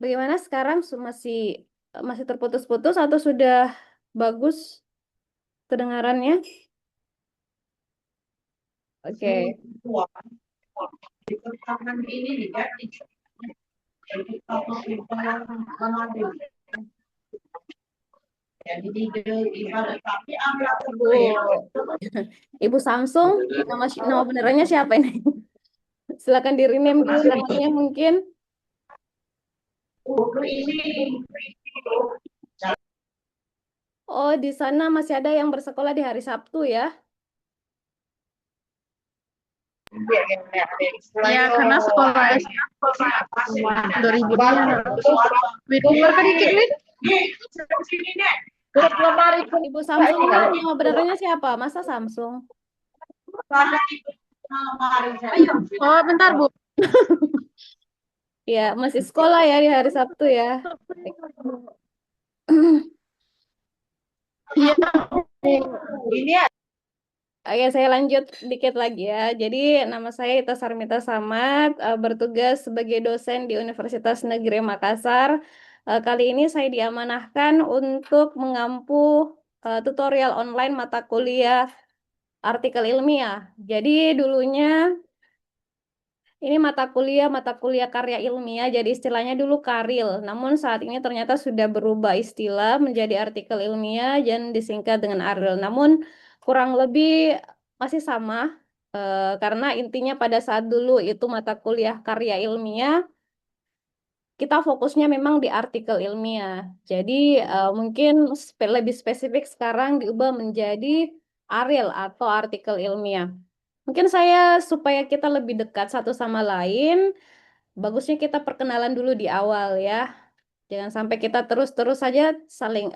Bagaimana sekarang masih masih terputus-putus atau sudah bagus kedengarannya? Oke. Ibu Ibu Samsung, nama benerannya siapa ini? Silakan di rename dulu namanya mungkin. Oh, di sana masih ada yang bersekolah di hari Sabtu ya? Ya, karena sekolah SD 2000-nya harus keluar kan dikit, Win. Ibu Samsung ini nama benerannya siapa? Masa Samsung? Oh, bentar, Bu. Ya, masih sekolah ya di hari Sabtu ya. Iya. Oke, saya lanjut dikit lagi ya. Jadi, nama saya Ita Sarmita Samad, bertugas sebagai dosen di Universitas Negeri Makassar. Kali ini saya diamanahkan untuk mengampu tutorial online mata kuliah artikel ilmiah. Jadi, dulunya ini mata kuliah karya ilmiah, jadi istilahnya dulu karil. Namun saat ini ternyata sudah berubah istilah menjadi artikel ilmiah dan disingkat dengan aril. Namun kurang lebih masih sama, karena intinya pada saat dulu itu mata kuliah karya ilmiah, kita fokusnya memang di artikel ilmiah. Jadi mungkin lebih spesifik sekarang diubah menjadi aril atau artikel ilmiah. Mungkin saya supaya kita lebih dekat satu sama lain, bagusnya kita perkenalan dulu di awal ya. Jangan sampai kita terus-terus saja saling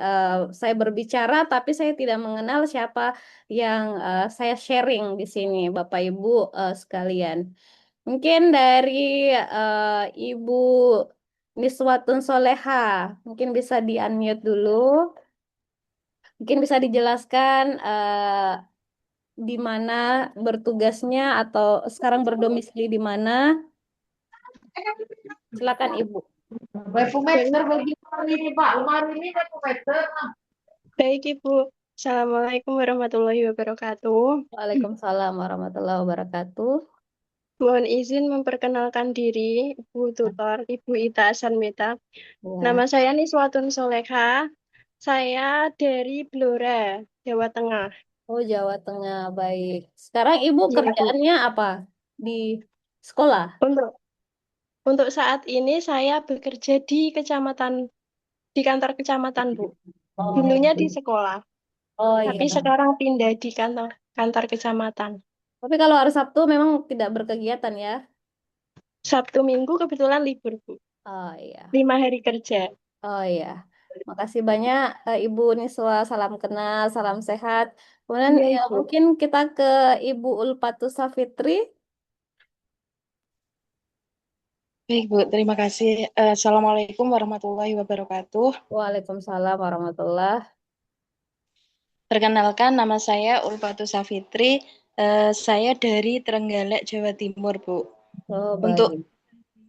saya berbicara tapi saya tidak mengenal siapa yang saya sharing di sini, Bapak Ibu sekalian. Mungkin dari Ibu Niswatun Soleha, mungkin bisa di-unmute dulu. Mungkin bisa dijelaskan di mana bertugasnya atau sekarang berdomisili di mana. Silakan Ibu. Baik, Ibu. Assalamualaikum warahmatullahi wabarakatuh. Waalaikumsalam warahmatullahi wabarakatuh. Mohon izin memperkenalkan diri, Ibu Tutor, Ibu Ita Sanmita. Ya. Nama saya Niswatun Soleha. Saya dari Blora, Jawa Tengah. Oh, Jawa Tengah, baik. Sekarang Ibu Ya, Bu. kerjaannya apa di sekolah? Untuk untuk saat ini saya bekerja di kantor kecamatan, Bu. Oh, Dulunya di sekolah, oh tapi iya. sekarang pindah di kantor kantor kecamatan. Tapi kalau hari Sabtu memang tidak berkegiatan ya? Sabtu Minggu kebetulan libur, Bu. Oh iya. 5 hari kerja. Oh iya. Makasih banyak Ibu Niswa, salam kenal, salam sehat. Kemudian Iya, ya Ibu. mungkin kita ke Ibu Ulpatus Safitri. Baik, Bu. Terima kasih. Assalamualaikum warahmatullahi wabarakatuh. Waalaikumsalam warahmatullah. Perkenalkan, nama saya Ulfatu Safitri. Saya dari Trenggalek, Jawa Timur, Bu. Oh Untuk baik.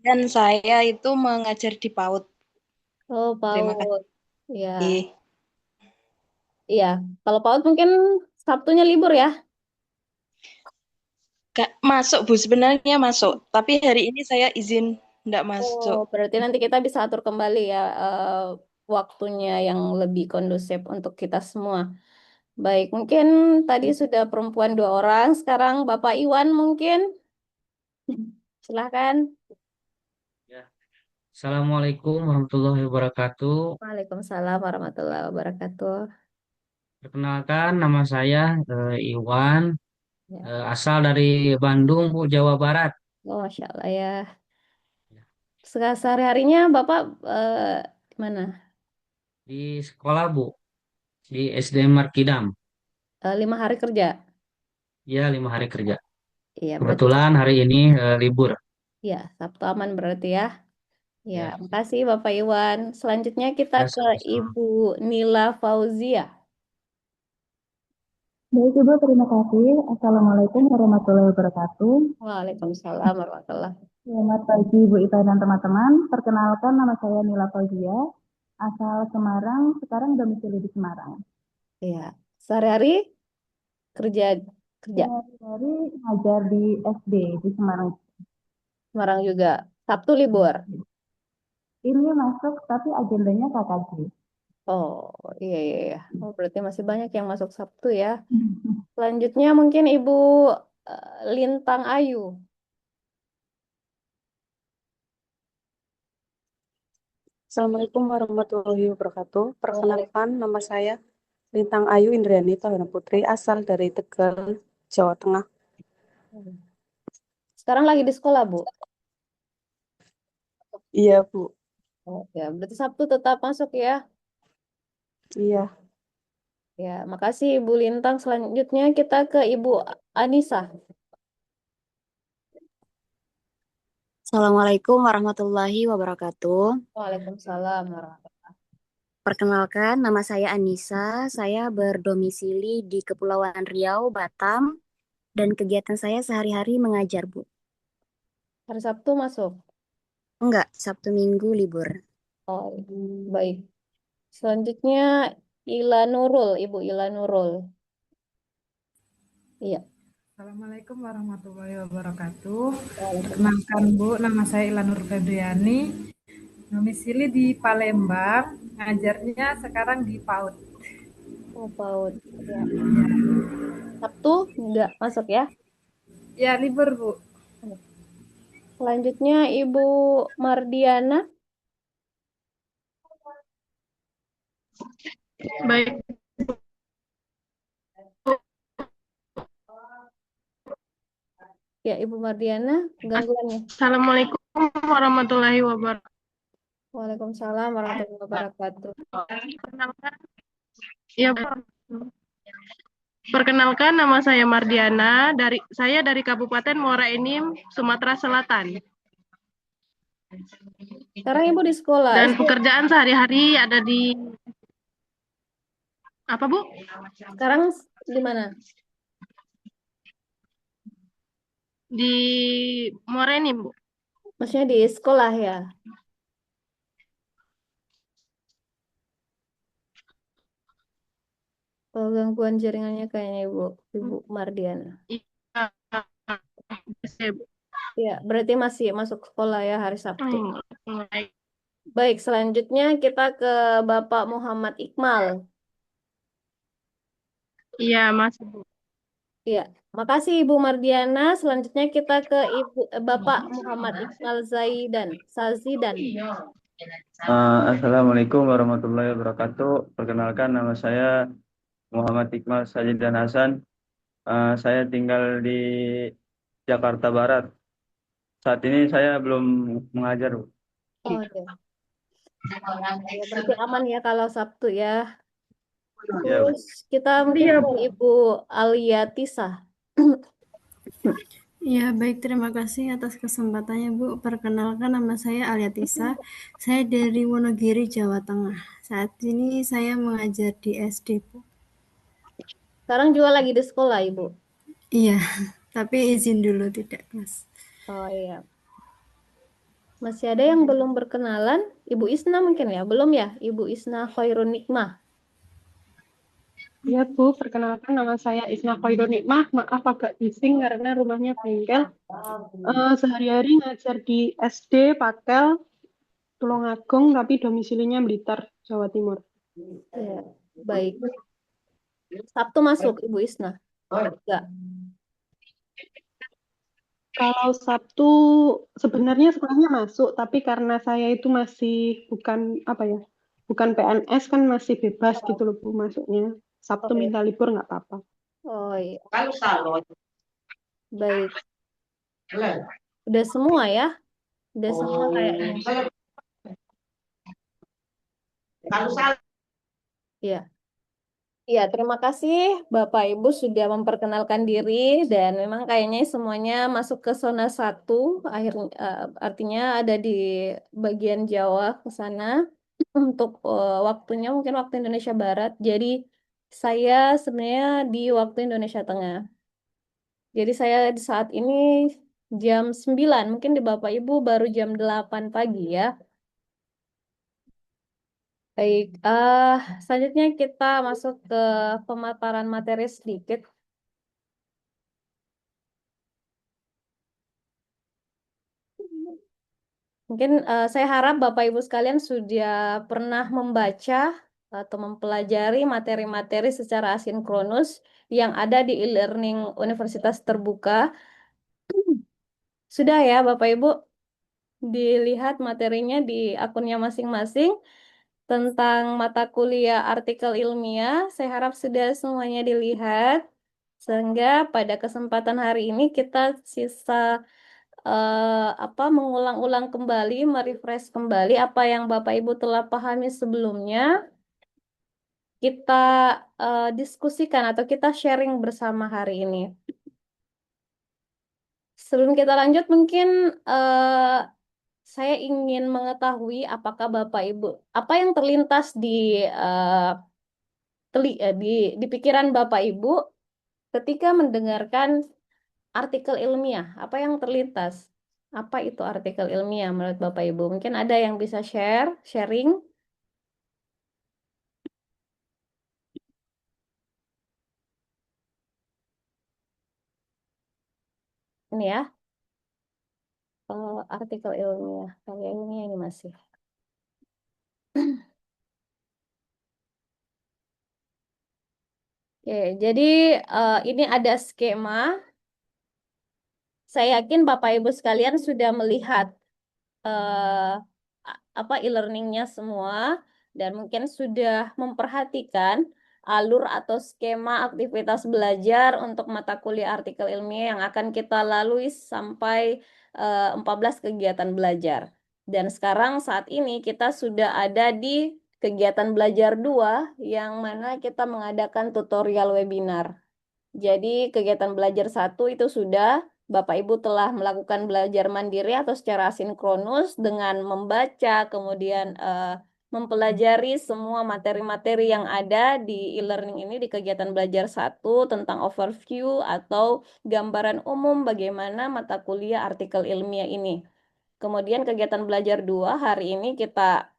dan saya itu mengajar di PAUD. Oh Terima PAUD. Ya, kasih. iya. Kalau PAUD mungkin Sabtunya libur ya? Kak, masuk, Bu. Sebenarnya masuk. Tapi hari ini saya izin tidak Oh, masuk. berarti nanti kita bisa atur kembali ya waktunya yang lebih kondusif untuk kita semua. Baik, mungkin tadi sudah perempuan dua orang, sekarang Bapak Iwan mungkin. Silahkan. Ya. Assalamualaikum warahmatullahi wabarakatuh. Waalaikumsalam warahmatullahi wabarakatuh. Perkenalkan, nama saya Iwan, Ya. asal dari Bandung, Bu, Jawa Barat. Oh, Masya Allah ya. Sehari-harinya Bapak di mana? Di sekolah, Bu, di SD Markidam. 5 hari kerja. Ya, 5 hari kerja. Iya, berarti Kebetulan hari ini libur. ya Sabtu aman berarti ya. Ya, Ya, makasih Bapak Iwan. Selanjutnya kita ya ke sama-sama. Ibu Nila Fauzia. Baik, Ibu, terima kasih. Assalamualaikum warahmatullahi wabarakatuh. Waalaikumsalam warahmatullahi. Selamat pagi Bu Ita dan teman-teman. Perkenalkan nama saya Nila Fauzia, asal Semarang, sekarang domisili di Semarang. Iya. Sehari-hari kerja kerja Sehari-hari ngajar di SD di Semarang. Semarang juga. Sabtu libur. Ini masuk tapi agendanya KKJ. Oh, iya iya iya. Oh, berarti masih banyak yang masuk Sabtu ya. Selanjutnya mungkin Ibu Lintang Ayu. Assalamualaikum warahmatullahi wabarakatuh. Perkenalkan, nama saya Lintang Ayu Indriani Tahana Putri, asal dari Tegal, Jawa Tengah. Sekarang lagi di sekolah, Bu. Iya, Bu. Oh, ya, berarti Sabtu tetap masuk ya. Iya. Ya, makasih Ibu Lintang. Selanjutnya kita ke Ibu Anissa. Assalamualaikum warahmatullahi wabarakatuh. Waalaikumsalam warahmatullahi. Perkenalkan, nama saya Anissa. Saya berdomisili di Kepulauan Riau, Batam, dan kegiatan saya sehari-hari mengajar, Bu. Hari Sabtu masuk. Enggak, Sabtu Minggu libur. Oh, baik. Selanjutnya Ila Nurul, Ibu Ila Nurul. Iya. Assalamualaikum warahmatullahi wabarakatuh. Waalaikumsalam. Perkenalkan Bu, nama saya Ilanur Febriani, domisili di Palembang, ngajarnya sekarang di PAUD. Oh, PAUD. Ya. Sabtu enggak masuk ya. Ya, libur Bu. Selanjutnya Ibu Mardiana. Baik, Ya, Ibu Mardiana, gangguannya. Assalamualaikum warahmatullahi wabarakatuh. Waalaikumsalam warahmatullahi wabarakatuh. Perkenalkan, ya, Pak. Perkenalkan, nama saya Mardiana, saya dari Kabupaten Muara Enim, Sumatera Selatan. Sekarang Ibu di sekolah. Dan pekerjaan sehari-hari ada di apa, Bu? Sekarang di mana? Di Muara Enim, Bu. Maksudnya di sekolah ya? Oh, gangguan jaringannya kayaknya Ibu Mardiana. Iya, Bu. Ya, berarti masih masuk sekolah ya hari Sabtu. Baik. Baik, selanjutnya kita ke Bapak Muhammad Iqmal. Iya, masih, Bu. Iya, makasih Ibu Mardiana. Selanjutnya kita ke Bapak Muhammad Iqmal Sazidan. Assalamualaikum warahmatullahi wabarakatuh. Perkenalkan, nama saya Muhammad Iqmal Sajid dan Hasan. Saya tinggal di Jakarta Barat. Saat ini saya belum mengajar. Oh, ya. Ya, berarti aman ya kalau Sabtu ya. Ya, Terus kita mungkin ke Ibu Alia Tisa. Ya, baik. Terima kasih atas kesempatannya, Bu. Perkenalkan, nama saya Alia Tisa. Saya dari Wonogiri, Jawa Tengah. Saat ini saya mengajar di SD, Bu. Sekarang juga lagi di sekolah, Ibu. Iya, tapi izin dulu tidak, Mas. Oh iya. Masih ada yang belum berkenalan? Ibu Isna mungkin ya? Belum ya? Ibu Isna Khairun Nikmah. Ya Bu, perkenalkan nama saya Isma Khairun Nikmah. Maaf agak bising karena rumahnya bengkel. Sehari-hari ngajar di SD Pakel, Tulungagung, tapi domisilinya Blitar, Jawa Timur. Ya, baik. Sabtu masuk Ibu Isna? Enggak. Kalau Sabtu sebenarnya sekolahnya masuk, tapi karena saya itu masih bukan PNS kan masih bebas gitu loh Bu masuknya. Sabtu minta libur nggak apa-apa. Oh iya. Baik. Udah semua ya? Udah semua kayaknya. Iya. Ya, terima kasih Bapak Ibu sudah memperkenalkan diri dan memang kayaknya semuanya masuk ke zona 1, artinya ada di bagian Jawa ke sana untuk waktunya mungkin waktu Indonesia Barat. Jadi saya sebenarnya di waktu Indonesia Tengah. Jadi saya di saat ini jam 9. Mungkin di Bapak Ibu baru jam 8 pagi ya. Baik, selanjutnya kita masuk ke pemaparan materi sedikit. Mungkin saya harap Bapak Ibu sekalian sudah pernah membaca atau mempelajari materi-materi secara asinkronus yang ada di e-learning Universitas Terbuka. Sudah ya Bapak Ibu, dilihat materinya di akunnya masing-masing tentang mata kuliah artikel ilmiah. Saya harap sudah semuanya dilihat. Sehingga pada kesempatan hari ini kita sisa mengulang-ulang kembali, merefresh kembali apa yang Bapak Ibu telah pahami sebelumnya. Kita diskusikan atau kita sharing bersama hari ini. Sebelum kita lanjut, mungkin saya ingin mengetahui apakah Bapak Ibu, apa yang terlintas eh, di pikiran Bapak Ibu ketika mendengarkan artikel ilmiah. Apa yang terlintas? Apa itu artikel ilmiah menurut Bapak Ibu? Mungkin ada yang bisa sharing. Ini ya, artikel ilmiah, karya ilmiah ini masih. Oke, jadi ini ada skema. Saya yakin Bapak Ibu sekalian sudah melihat e-learningnya semua dan mungkin sudah memperhatikan alur atau skema aktivitas belajar untuk mata kuliah artikel ilmiah yang akan kita lalui sampai 14 kegiatan belajar. Dan sekarang saat ini kita sudah ada di kegiatan belajar 2 yang mana kita mengadakan tutorial webinar. Jadi kegiatan belajar 1 itu sudah Bapak Ibu telah melakukan belajar mandiri atau secara asinkronus dengan membaca, kemudian mempelajari semua materi-materi yang ada di e-learning ini di kegiatan belajar 1 tentang overview atau gambaran umum bagaimana mata kuliah artikel ilmiah ini. Kemudian kegiatan belajar 2 hari ini kita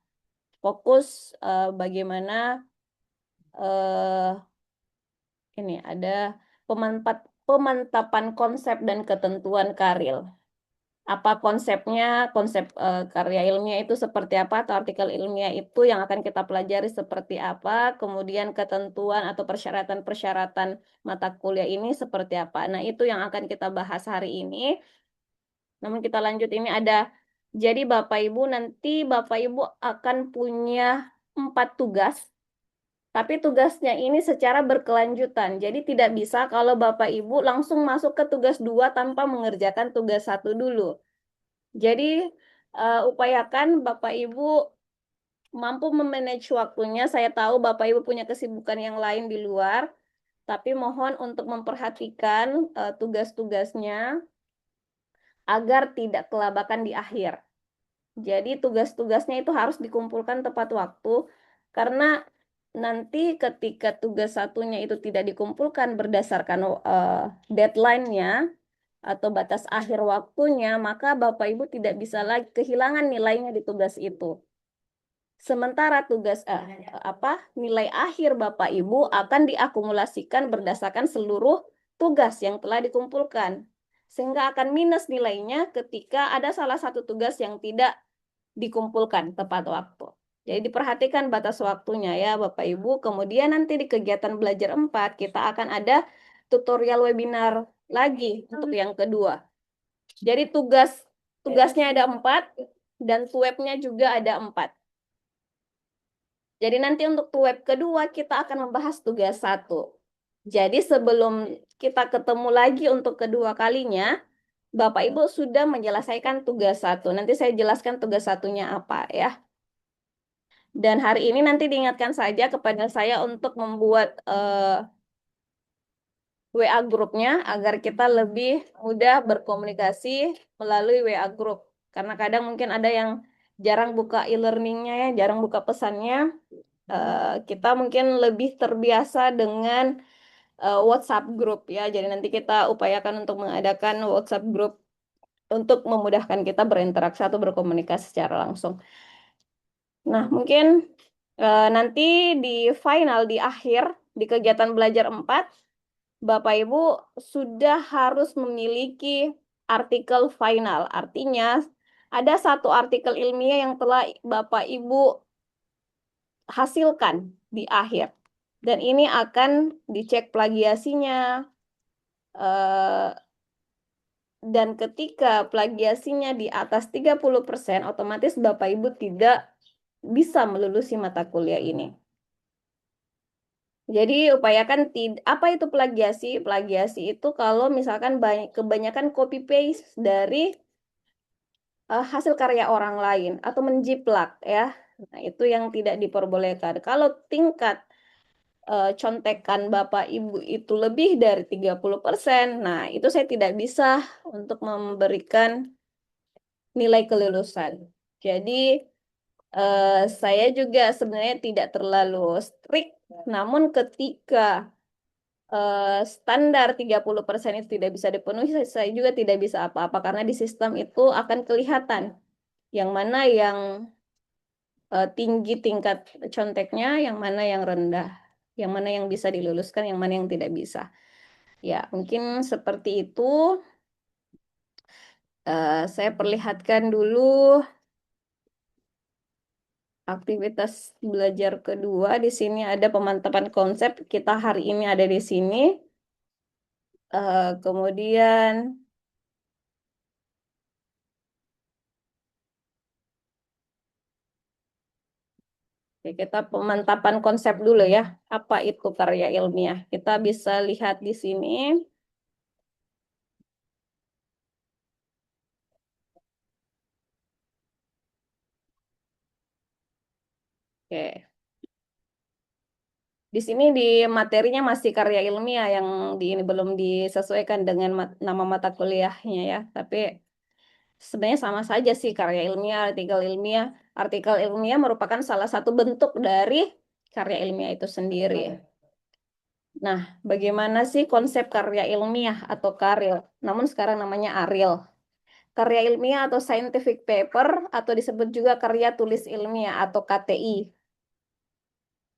fokus bagaimana ini ada pemantapan konsep dan ketentuan karil. Apa konsepnya, konsep karya ilmiah itu seperti apa, atau artikel ilmiah itu yang akan kita pelajari seperti apa, kemudian ketentuan atau persyaratan-persyaratan mata kuliah ini seperti apa. Nah, itu yang akan kita bahas hari ini. Namun kita lanjut, ini ada, jadi Bapak Ibu nanti Bapak Ibu akan punya 4 tugas. Tapi tugasnya ini secara berkelanjutan. Jadi tidak bisa kalau Bapak Ibu langsung masuk ke tugas 2 tanpa mengerjakan tugas 1 dulu. Jadi upayakan Bapak Ibu mampu memanage waktunya. Saya tahu Bapak Ibu punya kesibukan yang lain di luar, tapi mohon untuk memperhatikan tugas-tugasnya agar tidak kelabakan di akhir. Jadi tugas-tugasnya itu harus dikumpulkan tepat waktu, karena nanti ketika tugas satunya itu tidak dikumpulkan berdasarkan deadline-nya atau batas akhir waktunya, maka Bapak Ibu tidak bisa lagi kehilangan nilainya di tugas itu. Sementara tugas nilai akhir Bapak Ibu akan diakumulasikan berdasarkan seluruh tugas yang telah dikumpulkan. Sehingga akan minus nilainya ketika ada salah satu tugas yang tidak dikumpulkan tepat waktu. Jadi diperhatikan batas waktunya ya Bapak Ibu. Kemudian nanti di kegiatan belajar 4 kita akan ada tutorial webinar lagi untuk yang kedua. Jadi tugasnya ada 4 dan tuwebnya juga ada 4. Jadi nanti untuk tuweb kedua kita akan membahas tugas 1. Jadi sebelum kita ketemu lagi untuk kedua kalinya, Bapak Ibu sudah menyelesaikan tugas 1. Nanti saya jelaskan tugas satunya apa ya. Dan hari ini nanti diingatkan saja kepada saya untuk membuat WA grupnya agar kita lebih mudah berkomunikasi melalui WA grup. Karena kadang mungkin ada yang jarang buka e-learningnya ya, jarang buka pesannya. Kita mungkin lebih terbiasa dengan WhatsApp group ya. Jadi nanti kita upayakan untuk mengadakan WhatsApp group untuk memudahkan kita berinteraksi atau berkomunikasi secara langsung. Nah, mungkin nanti di final, di akhir, di kegiatan belajar 4, Bapak Ibu sudah harus memiliki artikel final. Artinya, ada satu artikel ilmiah yang telah Bapak Ibu hasilkan di akhir. Dan ini akan dicek plagiasinya. Dan ketika plagiasinya di atas 30%, otomatis Bapak Ibu tidak bisa melulusi mata kuliah ini. Jadi upayakan apa itu plagiasi? Plagiasi itu kalau misalkan kebanyakan copy paste dari hasil karya orang lain atau menjiplak ya. Nah, itu yang tidak diperbolehkan. Kalau tingkat contekan Bapak Ibu itu lebih dari 30%, nah itu saya tidak bisa untuk memberikan nilai kelulusan. Jadi saya juga sebenarnya tidak terlalu strict, namun ketika standar 30% itu tidak bisa dipenuhi, saya juga tidak bisa apa-apa karena di sistem itu akan kelihatan yang mana yang tinggi tingkat conteknya, yang mana yang rendah, yang mana yang bisa diluluskan, yang mana yang tidak bisa. Ya, mungkin seperti itu. Saya perlihatkan dulu aktivitas belajar kedua. Di sini ada pemantapan konsep. Kita hari ini ada di sini. Kemudian kita pemantapan konsep dulu ya. Apa itu karya ilmiah? Kita bisa lihat di sini. Oke. Di sini di materinya masih karya ilmiah yang ini belum disesuaikan dengan nama mata kuliahnya ya. Tapi sebenarnya sama saja sih karya ilmiah, artikel ilmiah. Artikel ilmiah merupakan salah satu bentuk dari karya ilmiah itu sendiri. Nah, bagaimana sih konsep karya ilmiah atau karil? Namun sekarang namanya aril. Karya ilmiah atau scientific paper atau disebut juga karya tulis ilmiah atau KTI.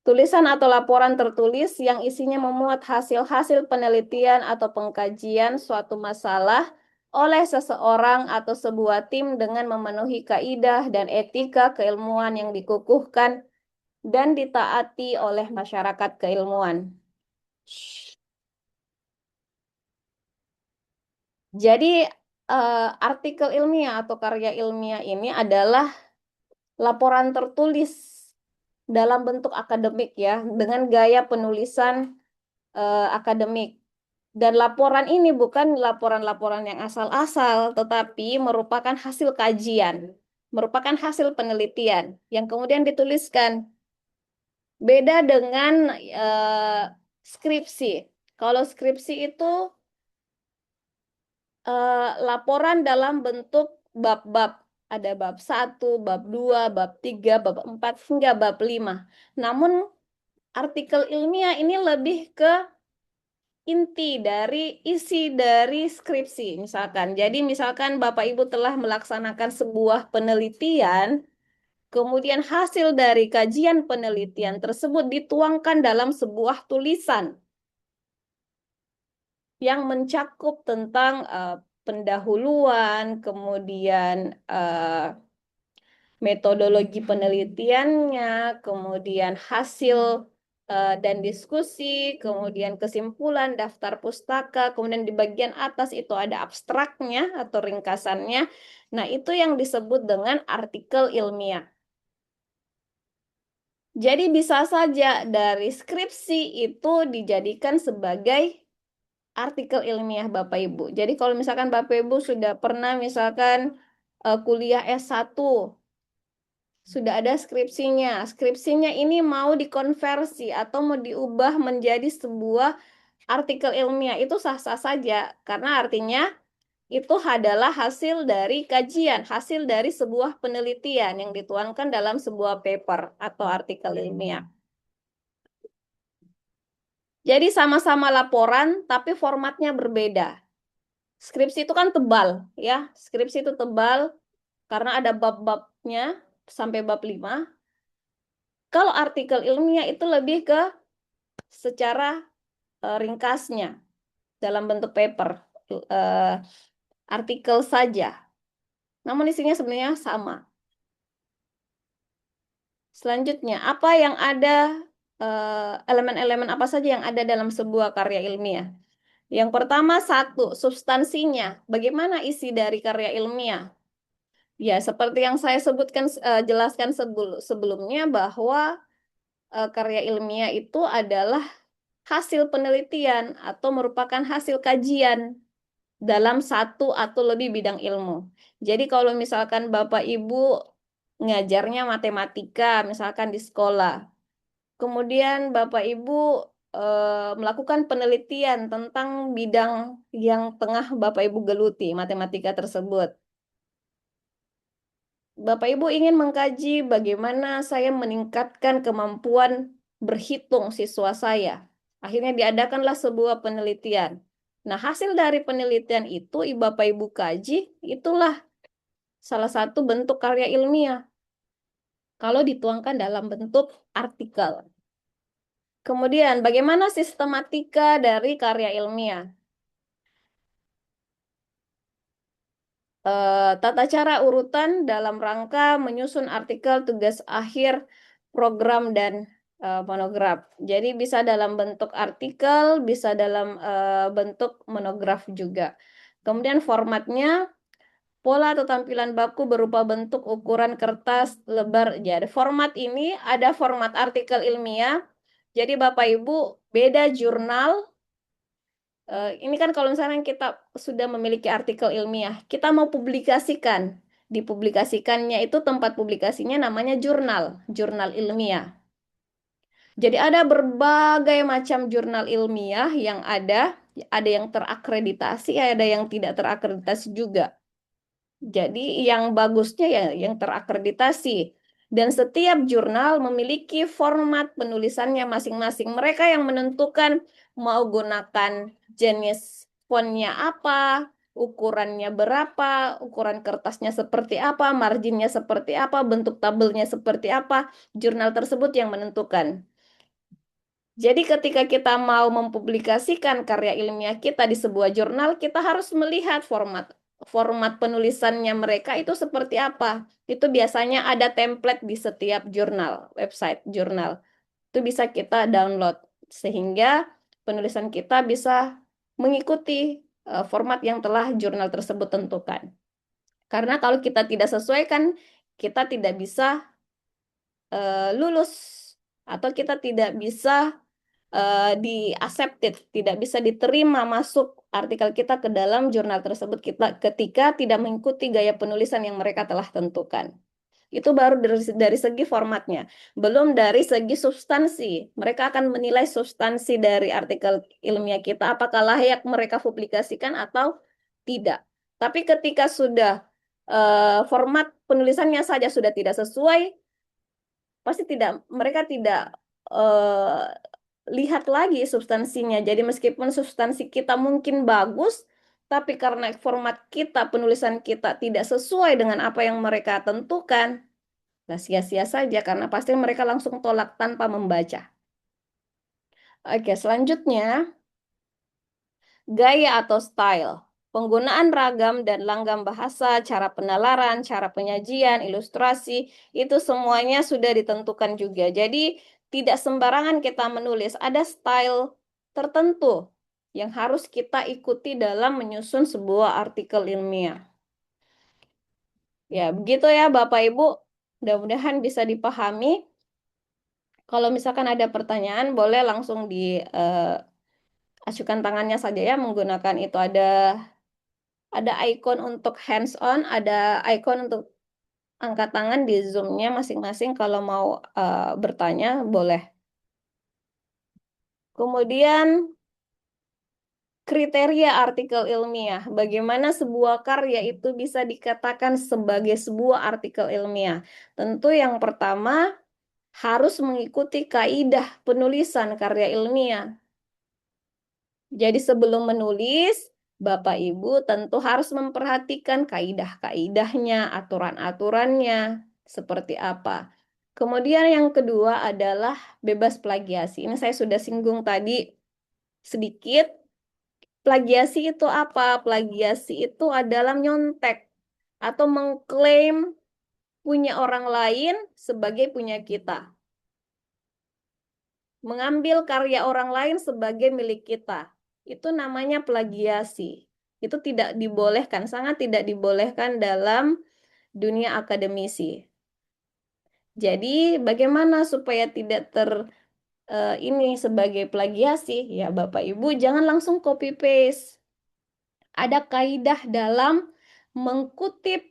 Tulisan atau laporan tertulis yang isinya memuat hasil-hasil penelitian atau pengkajian suatu masalah oleh seseorang atau sebuah tim dengan memenuhi kaidah dan etika keilmuan yang dikukuhkan dan ditaati oleh masyarakat keilmuan. Jadi artikel ilmiah atau karya ilmiah ini adalah laporan tertulis dalam bentuk akademik ya, dengan gaya penulisan akademik. Dan laporan ini bukan laporan-laporan yang asal-asal, tetapi merupakan hasil kajian, merupakan hasil penelitian yang kemudian dituliskan. Beda dengan skripsi. Kalau skripsi itu laporan dalam bentuk bab-bab. Ada bab 1, bab 2, bab 3, bab 4, hingga bab 5. Namun artikel ilmiah ini lebih ke inti dari isi dari skripsi misalkan. Jadi misalkan Bapak Ibu telah melaksanakan sebuah penelitian, kemudian hasil dari kajian penelitian tersebut dituangkan dalam sebuah tulisan yang mencakup tentang pendahuluan, kemudian metodologi penelitiannya, kemudian hasil dan diskusi, kemudian kesimpulan, daftar pustaka, kemudian di bagian atas itu ada abstraknya atau ringkasannya. Nah, itu yang disebut dengan artikel ilmiah. Jadi bisa saja dari skripsi itu dijadikan sebagai artikel ilmiah Bapak Ibu. Jadi kalau misalkan Bapak Ibu sudah pernah misalkan kuliah S1, sudah ada skripsinya. Skripsinya ini mau dikonversi atau mau diubah menjadi sebuah artikel ilmiah, itu sah-sah saja. Karena artinya itu adalah hasil dari kajian, hasil dari sebuah penelitian yang dituangkan dalam sebuah paper atau artikel ilmiah. Jadi sama-sama laporan, tapi formatnya berbeda. Skripsi itu kan tebal, ya. Skripsi itu tebal karena ada bab-babnya sampai bab 5. Kalau artikel ilmiah itu lebih ke secara ringkasnya dalam bentuk paper, artikel saja. Namun isinya sebenarnya sama. Selanjutnya, apa yang ada, elemen-elemen apa saja yang ada dalam sebuah karya ilmiah? Yang pertama, satu, substansinya. Bagaimana isi dari karya ilmiah? Ya, seperti yang saya sebutkan, jelaskan sebelumnya bahwa karya ilmiah itu adalah hasil penelitian atau merupakan hasil kajian dalam satu atau lebih bidang ilmu. Jadi kalau misalkan Bapak Ibu ngajarnya matematika, misalkan di sekolah, kemudian Bapak Ibu melakukan penelitian tentang bidang yang tengah Bapak Ibu geluti, matematika tersebut. Bapak Ibu ingin mengkaji bagaimana saya meningkatkan kemampuan berhitung siswa saya. Akhirnya diadakanlah sebuah penelitian. Nah, hasil dari penelitian itu Bapak Ibu kaji, itulah salah satu bentuk karya ilmiah kalau dituangkan dalam bentuk artikel. Kemudian, bagaimana sistematika dari karya ilmiah? Tata cara urutan dalam rangka menyusun artikel tugas akhir program dan monograf. Jadi bisa dalam bentuk artikel, bisa dalam bentuk monograf juga. Kemudian formatnya, pola atau tampilan baku berupa bentuk ukuran kertas lebar. Jadi format ini ada format artikel ilmiah. Jadi Bapak Ibu beda jurnal. Ini kan kalau misalnya kita sudah memiliki artikel ilmiah, kita mau publikasikan. Dipublikasikannya itu tempat publikasinya namanya jurnal, jurnal ilmiah. Jadi ada berbagai macam jurnal ilmiah yang ada yang terakreditasi, ada yang tidak terakreditasi juga. Jadi yang bagusnya ya yang terakreditasi. Dan setiap jurnal memiliki format penulisannya masing-masing. Mereka yang menentukan mau gunakan jenis fontnya apa, ukurannya berapa, ukuran kertasnya seperti apa, marginnya seperti apa, bentuk tabelnya seperti apa. Jurnal tersebut yang menentukan. Jadi ketika kita mau mempublikasikan karya ilmiah kita di sebuah jurnal, kita harus melihat format penulisannya mereka itu seperti apa. Itu biasanya ada template di setiap jurnal, website jurnal. Itu bisa kita download sehingga penulisan kita bisa mengikuti format yang telah jurnal tersebut tentukan. Karena kalau kita tidak sesuaikan, kita tidak bisa lulus atau kita tidak bisa di accepted, tidak bisa diterima masuk artikel kita ke dalam jurnal tersebut ketika tidak mengikuti gaya penulisan yang mereka telah tentukan. Itu baru dari segi formatnya, belum dari segi substansi. Mereka akan menilai substansi dari artikel ilmiah kita, apakah layak mereka publikasikan atau tidak. Tapi ketika sudah format penulisannya saja sudah tidak sesuai, pasti mereka tidak lihat lagi substansinya. Jadi meskipun substansi kita mungkin bagus, tapi karena format kita, penulisan kita tidak sesuai dengan apa yang mereka tentukan, nah sia-sia saja karena pasti mereka langsung tolak tanpa membaca. Oke, selanjutnya gaya atau style. Penggunaan ragam dan langgam bahasa, cara penalaran, cara penyajian, ilustrasi, itu semuanya sudah ditentukan juga. Jadi tidak sembarangan kita menulis, ada style tertentu yang harus kita ikuti dalam menyusun sebuah artikel ilmiah. Ya, begitu ya Bapak Ibu. Mudah-mudahan bisa dipahami. Kalau misalkan ada pertanyaan, boleh langsung acukan tangannya saja ya, menggunakan itu ada icon untuk hands on, ada icon untuk angkat tangan di Zoom-nya masing-masing kalau mau bertanya boleh. Kemudian kriteria artikel ilmiah. Bagaimana sebuah karya itu bisa dikatakan sebagai sebuah artikel ilmiah? Tentu yang pertama harus mengikuti kaidah penulisan karya ilmiah. Jadi sebelum menulis, Bapak Ibu tentu harus memperhatikan kaidah-kaidahnya, aturan-aturannya, seperti apa. Kemudian yang kedua adalah bebas plagiasi. Ini saya sudah singgung tadi sedikit. Plagiasi itu apa? Plagiasi itu adalah nyontek atau mengklaim punya orang lain sebagai punya kita. Mengambil karya orang lain sebagai milik kita. Itu namanya plagiasi. Itu tidak dibolehkan, sangat tidak dibolehkan dalam dunia akademisi. Jadi bagaimana supaya tidak ini sebagai plagiasi? Ya Bapak Ibu jangan langsung copy paste. Ada kaidah dalam mengkutip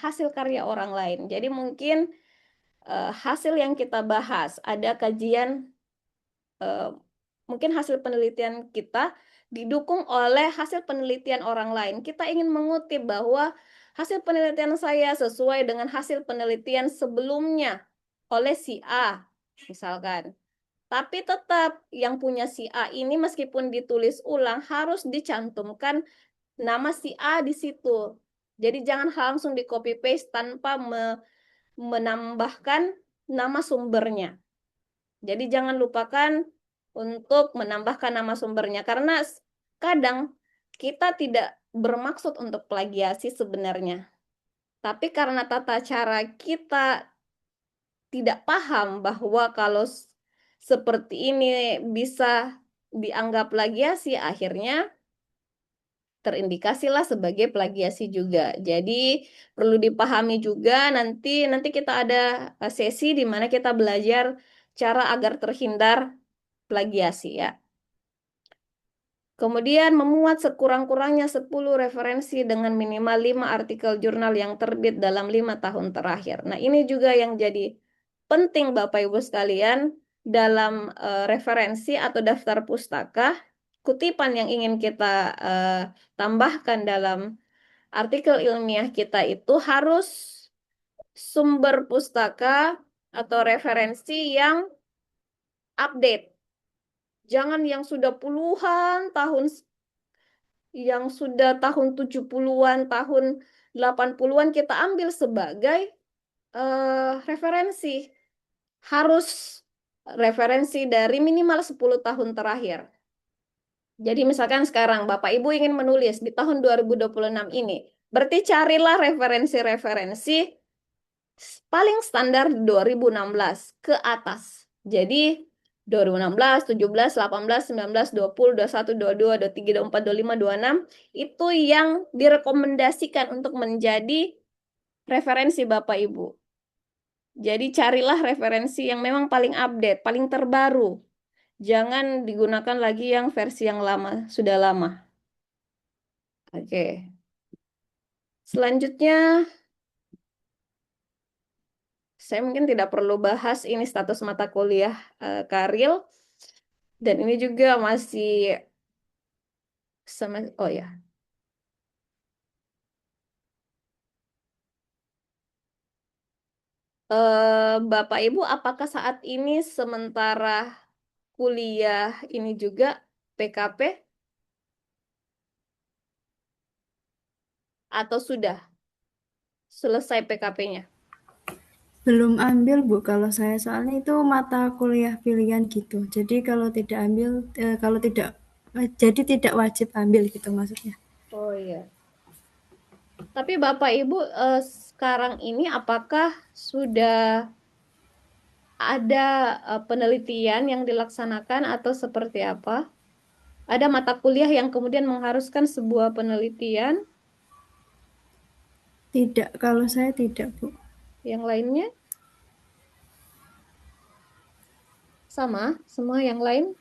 hasil karya orang lain. Jadi mungkin hasil yang kita bahas, ada kajian, mungkin hasil penelitian kita didukung oleh hasil penelitian orang lain. Kita ingin mengutip bahwa hasil penelitian saya sesuai dengan hasil penelitian sebelumnya oleh si A, misalkan. Tapi tetap yang punya si A ini meskipun ditulis ulang harus dicantumkan nama si A di situ. Jadi jangan langsung di copy paste tanpa menambahkan nama sumbernya. Jadi jangan lupakan untuk menambahkan nama sumbernya karena kadang kita tidak bermaksud untuk plagiasi sebenarnya. Tapi karena tata cara kita tidak paham bahwa kalau seperti ini bisa dianggap plagiasi, akhirnya terindikasilah sebagai plagiasi juga. Jadi perlu dipahami juga nanti kita ada sesi di mana kita belajar cara agar terhindar plagiasi ya. Kemudian memuat sekurang-kurangnya 10 referensi dengan minimal 5 artikel jurnal yang terbit dalam 5 tahun terakhir. Nah, ini juga yang jadi penting Bapak Ibu sekalian dalam referensi atau daftar pustaka, kutipan yang ingin kita tambahkan dalam artikel ilmiah kita itu harus sumber pustaka atau referensi yang update. Jangan yang sudah puluhan tahun, yang sudah tahun 70-an, tahun 80-an kita ambil sebagai referensi. Harus referensi dari minimal 10 tahun terakhir. Jadi misalkan sekarang Bapak Ibu ingin menulis di tahun 2026 ini, berarti carilah referensi-referensi paling standar 2016 ke atas. Jadi 2016, 17, 18, 19, 20, 21, 22, 23, 24, 25, 26 itu yang direkomendasikan untuk menjadi referensi Bapak Ibu. Jadi carilah referensi yang memang paling update, paling terbaru. Jangan digunakan lagi yang versi yang lama, sudah lama. Oke. Selanjutnya, saya mungkin tidak perlu bahas ini status mata kuliah Karil. Dan ini juga masih oh ya. Bapak Ibu, apakah saat ini sementara kuliah ini juga PKP atau sudah selesai PKP-nya? Belum ambil Bu, kalau saya soalnya itu mata kuliah pilihan gitu. Jadi kalau tidak ambil, jadi tidak wajib ambil gitu maksudnya. Oh iya. Tapi Bapak Ibu sekarang ini apakah sudah ada penelitian yang dilaksanakan atau seperti apa? Ada mata kuliah yang kemudian mengharuskan sebuah penelitian? Tidak, kalau saya tidak Bu. Yang lainnya? Sama, semua yang lain?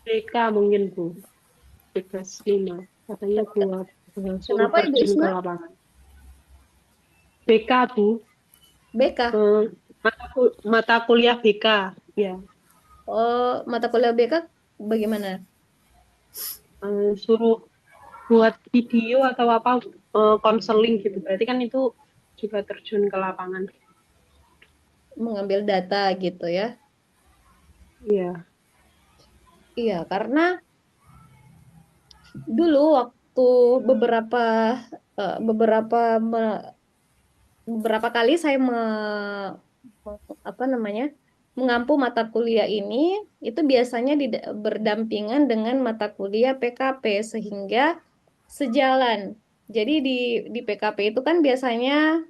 BK mungkin Bu. Tugas 5. Katanya buat suruh Kenapa Ibu terjun ke Isma? lapangan. BK Bu. BK? Mata kuliah BK. Ya. Oh, mata kuliah BK bagaimana? Suruh buat video atau apa konseling gitu. Berarti kan itu juga terjun ke lapangan. Mengambil data gitu ya? Iya. Iya, karena dulu waktu beberapa beberapa beberapa kali saya apa namanya mengampu mata kuliah ini itu biasanya berdampingan dengan mata kuliah PKP sehingga sejalan. Jadi di PKP itu kan biasanya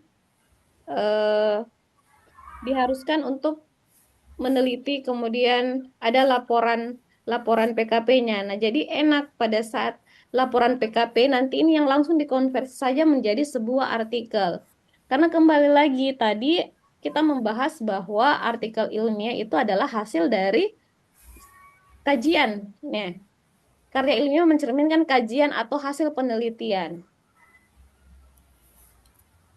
eh, diharuskan untuk meneliti kemudian ada laporan laporan PKP-nya. Nah, jadi enak pada saat laporan PKP nanti ini yang langsung dikonversi saja menjadi sebuah artikel. Karena kembali lagi tadi kita membahas bahwa artikel ilmiah itu adalah hasil dari kajian. Nah, karya ilmiah mencerminkan kajian atau hasil penelitian.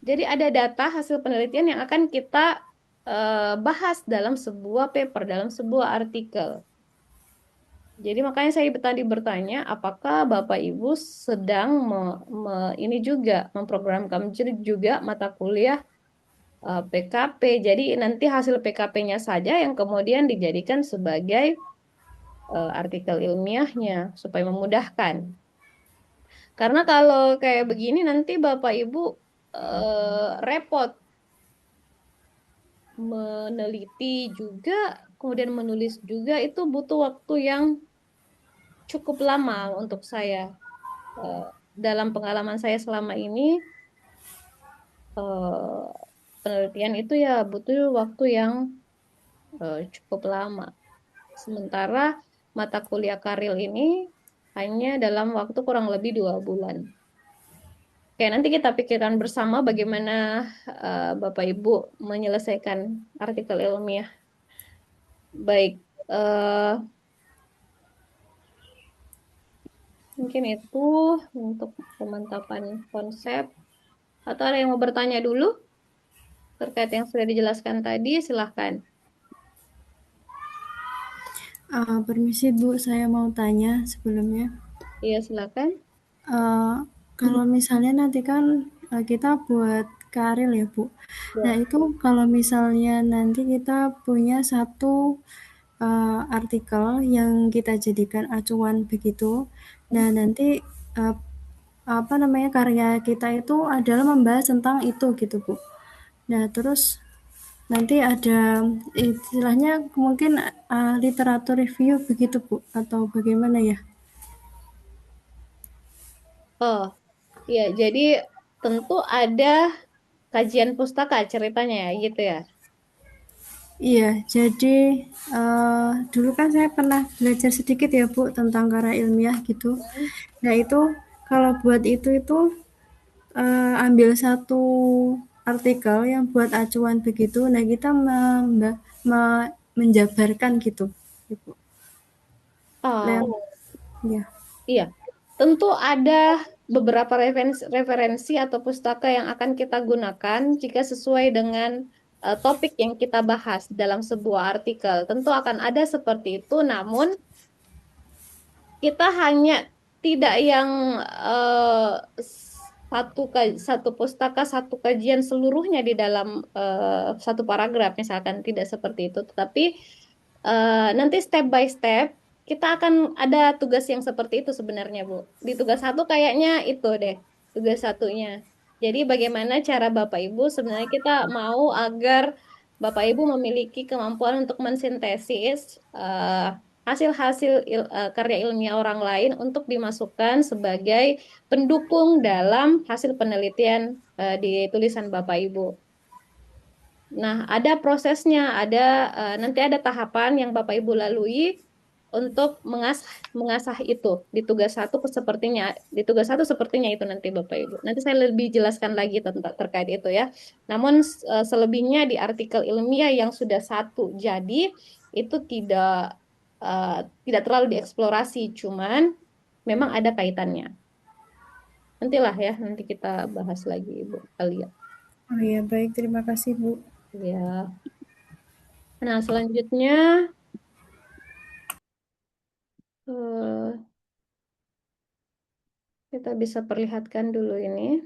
Jadi ada data hasil penelitian yang akan kita bahas dalam sebuah paper, dalam sebuah artikel. Jadi makanya saya tadi bertanya, apakah Bapak Ibu sedang ini juga memprogramkan juga mata kuliah PKP. Jadi nanti hasil PKP-nya saja yang kemudian dijadikan sebagai artikel ilmiahnya supaya memudahkan. Karena kalau kayak begini nanti Bapak Ibu repot meneliti juga, kemudian menulis juga itu butuh waktu yang cukup lama untuk saya. Eh, Dalam pengalaman saya selama ini, eh, penelitian itu ya butuh waktu yang cukup lama. Sementara mata kuliah Karil ini hanya dalam waktu kurang lebih 2 bulan. Oke, nanti kita pikirkan bersama bagaimana Bapak Ibu menyelesaikan artikel ilmiah. Baik, mungkin itu untuk pemantapan konsep. Atau ada yang mau bertanya dulu terkait yang sudah dijelaskan tadi? Silahkan. Permisi Bu, saya mau tanya sebelumnya. Iya, silakan. Eh, Kalau misalnya nanti kan kita buat karil ya Bu. Nah Ya. itu kalau misalnya nanti kita punya satu artikel yang kita jadikan acuan begitu. Nah nanti uh, apa namanya karya kita itu adalah membahas tentang itu gitu Bu. Nah terus nanti ada istilahnya mungkin literatur review begitu Bu atau bagaimana ya? Oh, iya. Jadi tentu ada kajian pustaka ceritanya ya, gitu ya. Iya, jadi dulu kan saya pernah belajar sedikit ya Bu tentang karya ilmiah gitu. Nah itu kalau buat itu ambil satu artikel yang buat acuan begitu. Nah kita menjabarkan gitu, Ibu. Nah, Oh, ya. iya. Tentu ada beberapa referensi atau pustaka yang akan kita gunakan jika sesuai dengan topik yang kita bahas dalam sebuah artikel. Tentu akan ada seperti itu, namun kita hanya tidak yang satu pustaka satu kajian seluruhnya di dalam satu paragraf misalkan tidak seperti itu, tetapi nanti step by step kita akan ada tugas yang seperti itu sebenarnya Bu. Di tugas satu kayaknya itu deh tugas satunya. Jadi bagaimana cara Bapak Ibu sebenarnya kita mau agar Bapak Ibu memiliki kemampuan untuk mensintesis hasil-hasil karya ilmiah orang lain untuk dimasukkan sebagai pendukung dalam hasil penelitian di tulisan Bapak Ibu. Nah, ada prosesnya, nanti ada tahapan yang Bapak Ibu lalui untuk mengasah itu di tugas satu sepertinya di tugas satu sepertinya itu nanti Bapak Ibu. Nanti saya lebih jelaskan lagi tentang terkait itu ya. Namun selebihnya di artikel ilmiah yang sudah satu jadi itu eh, tidak terlalu dieksplorasi, cuman memang ada kaitannya. Nantilah ya, nanti kita bahas lagi Ibu Alia. Oh iya, baik. Terima kasih, Bu. Ya. Nah, selanjutnya eh, kita bisa perlihatkan dulu ini.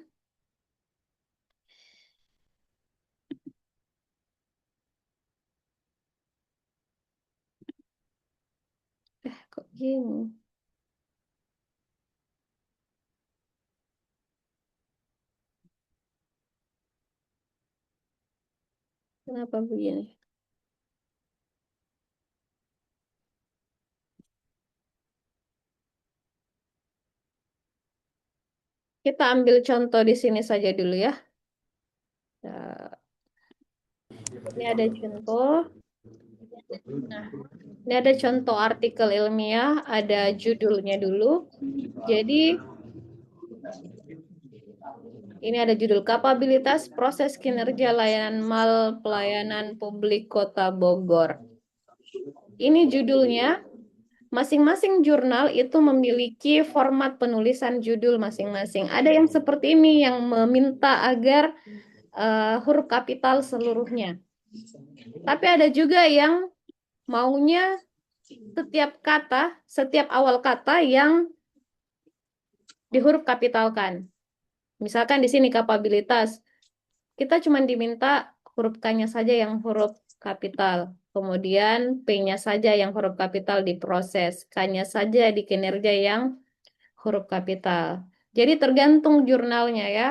Kok begini? Kenapa begini? Kita ambil contoh di sini saja dulu ya. Nah, ini ada contoh. Nah, ini ada contoh artikel ilmiah, ada judulnya dulu. Jadi, ini ada judul Kapabilitas Proses Kinerja Layanan Mal Pelayanan Publik Kota Bogor. Ini judulnya. Masing-masing jurnal itu memiliki format penulisan judul masing-masing. Ada yang seperti ini yang meminta agar huruf kapital seluruhnya. Tapi ada juga yang maunya setiap kata, setiap awal kata yang di huruf kapitalkan. Misalkan di sini kapabilitas, kita cuma diminta huruf K-nya saja yang huruf kapital. Kemudian P-nya saja yang huruf kapital diproses. K-nya saja di kinerja yang huruf kapital. Jadi tergantung jurnalnya ya.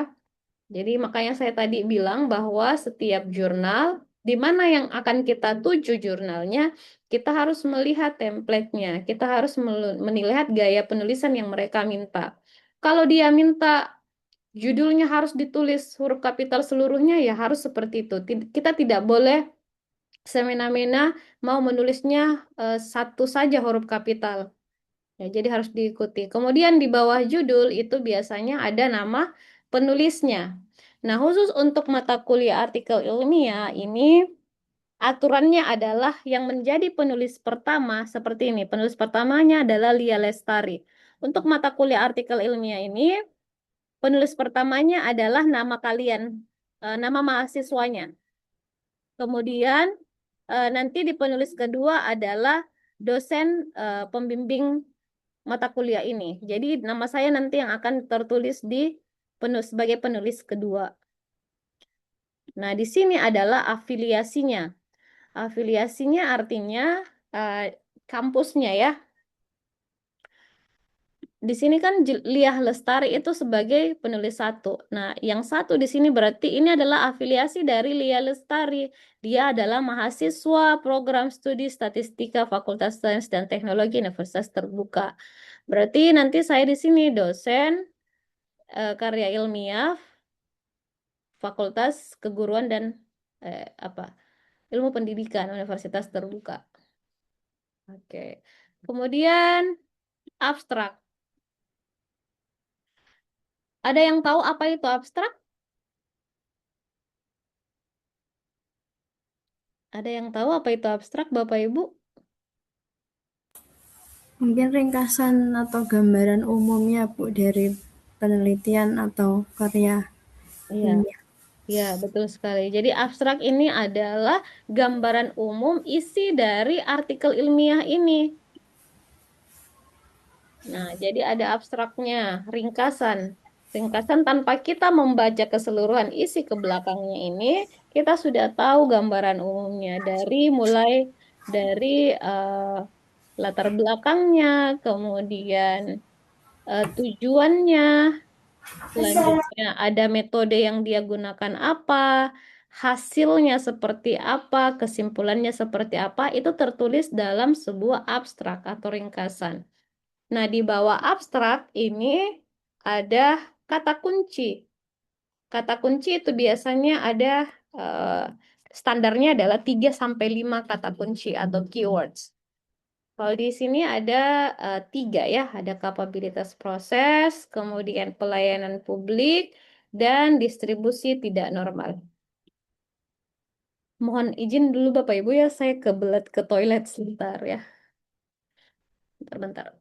Jadi makanya saya tadi bilang bahwa setiap jurnal, di mana yang akan kita tuju jurnalnya, kita harus melihat template-nya. Kita harus melihat gaya penulisan yang mereka minta. Kalau dia minta judulnya harus ditulis huruf kapital seluruhnya, ya harus seperti itu. Kita tidak boleh semena-mena mau menulisnya satu saja huruf kapital. Ya, jadi harus diikuti. Kemudian di bawah judul itu biasanya ada nama penulisnya. Nah, khusus untuk mata kuliah artikel ilmiah ini aturannya adalah yang menjadi penulis pertama seperti ini. Penulis pertamanya adalah Lia Lestari. Untuk mata kuliah artikel ilmiah ini penulis pertamanya adalah nama kalian, nama mahasiswanya. Kemudian nanti di penulis kedua adalah dosen pembimbing mata kuliah ini. Jadi nama saya nanti yang akan tertulis di sebagai penulis kedua. Nah, di sini adalah afiliasinya. Afiliasinya artinya kampusnya ya. Di sini kan Liah Lestari itu sebagai penulis satu. Nah, yang satu di sini berarti ini adalah afiliasi dari Liah Lestari. Dia adalah mahasiswa program studi statistika Fakultas Sains dan Teknologi Universitas Terbuka. Berarti nanti saya di sini dosen karya ilmiah Fakultas Keguruan dan apa Ilmu Pendidikan Universitas Terbuka. Oke. Kemudian abstrak. Ada yang tahu apa itu abstrak? Ada yang tahu apa itu abstrak, Bapak Ibu? Mungkin ringkasan atau gambaran umumnya, Bu, dari penelitian atau karya Iya, ilmiah. iya betul sekali. Jadi abstrak ini adalah gambaran umum isi dari artikel ilmiah ini. Nah, jadi ada abstraknya, ringkasan. Ringkasan tanpa kita membaca keseluruhan isi ke belakangnya ini, kita sudah tahu gambaran umumnya dari mulai dari latar belakangnya, kemudian tujuannya, selanjutnya ada metode yang dia gunakan apa, hasilnya seperti apa, kesimpulannya seperti apa, itu tertulis dalam sebuah abstrak atau ringkasan. Nah, di bawah abstrak ini ada kata kunci. Kata kunci itu biasanya ada eh, standarnya adalah 3 sampai 5 kata kunci atau keywords. Kalau di sini ada 3 ya, ada kapabilitas proses, kemudian pelayanan publik, dan distribusi tidak normal. Mohon izin dulu Bapak Ibu ya, saya kebelet ke toilet sebentar ya. Bentar-bentar.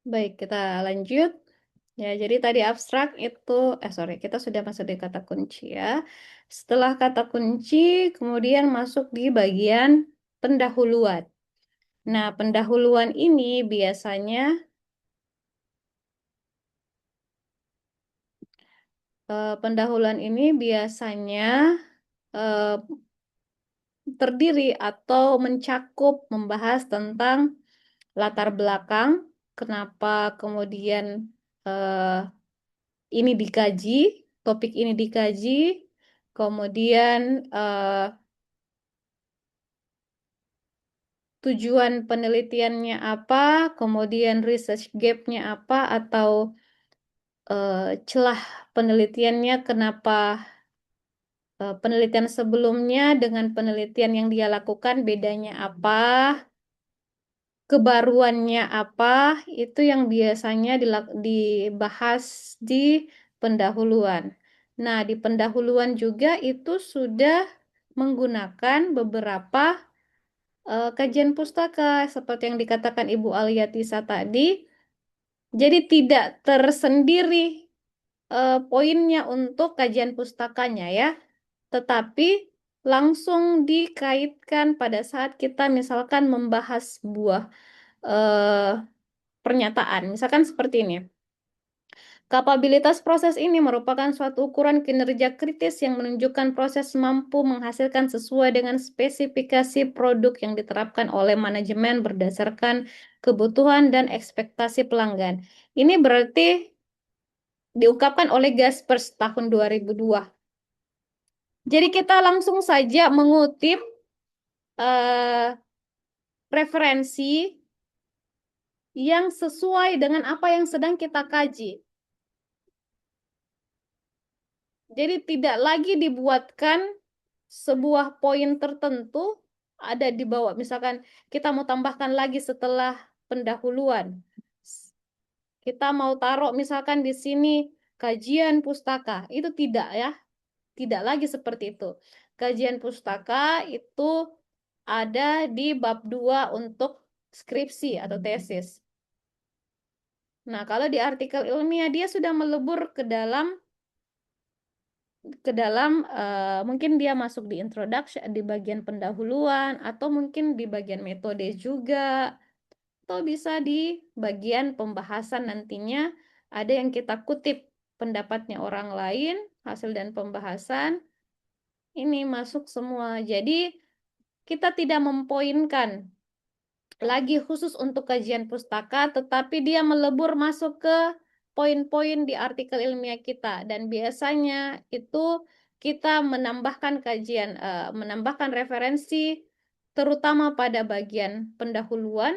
Baik, kita lanjut. Ya, jadi tadi abstrak itu, kita sudah masuk di kata kunci ya. Setelah kata kunci, kemudian masuk di bagian pendahuluan. Nah, pendahuluan ini biasanya eh, terdiri atau mencakup membahas tentang latar belakang, kenapa kemudian eh, ini dikaji, topik ini dikaji, kemudian eh, tujuan penelitiannya apa, kemudian research gap-nya apa, atau celah penelitiannya, kenapa penelitian sebelumnya dengan penelitian yang dia lakukan bedanya apa, kebaruannya apa, itu yang biasanya dibahas di pendahuluan. Nah, di pendahuluan juga itu sudah menggunakan beberapa kajian pustaka seperti yang dikatakan Ibu Aliatisa tadi. Jadi tidak tersendiri poinnya untuk kajian pustakanya ya, tetapi langsung dikaitkan pada saat kita misalkan membahas sebuah eh, pernyataan. Misalkan seperti ini. Kapabilitas proses ini merupakan suatu ukuran kinerja kritis yang menunjukkan proses mampu menghasilkan sesuai dengan spesifikasi produk yang diterapkan oleh manajemen berdasarkan kebutuhan dan ekspektasi pelanggan. Ini berarti diungkapkan oleh Gaspers tahun 2002. Jadi kita langsung saja mengutip referensi yang sesuai dengan apa yang sedang kita kaji. Jadi tidak lagi dibuatkan sebuah poin tertentu ada di bawah. Misalkan kita mau tambahkan lagi setelah pendahuluan. Kita mau taruh misalkan di sini kajian pustaka. Itu tidak ya. Tidak lagi seperti itu. Kajian pustaka itu ada di bab 2 untuk skripsi atau tesis. Nah, kalau di artikel ilmiah dia sudah melebur mungkin dia masuk di introduction di bagian pendahuluan atau mungkin di bagian metode juga atau bisa di bagian pembahasan nantinya ada yang kita kutip pendapatnya orang lain, hasil dan pembahasan ini masuk semua. Jadi kita tidak mempoinkan lagi khusus untuk kajian pustaka, tetapi dia melebur masuk ke poin-poin di artikel ilmiah kita. Dan biasanya itu kita menambahkan referensi, terutama pada bagian pendahuluan,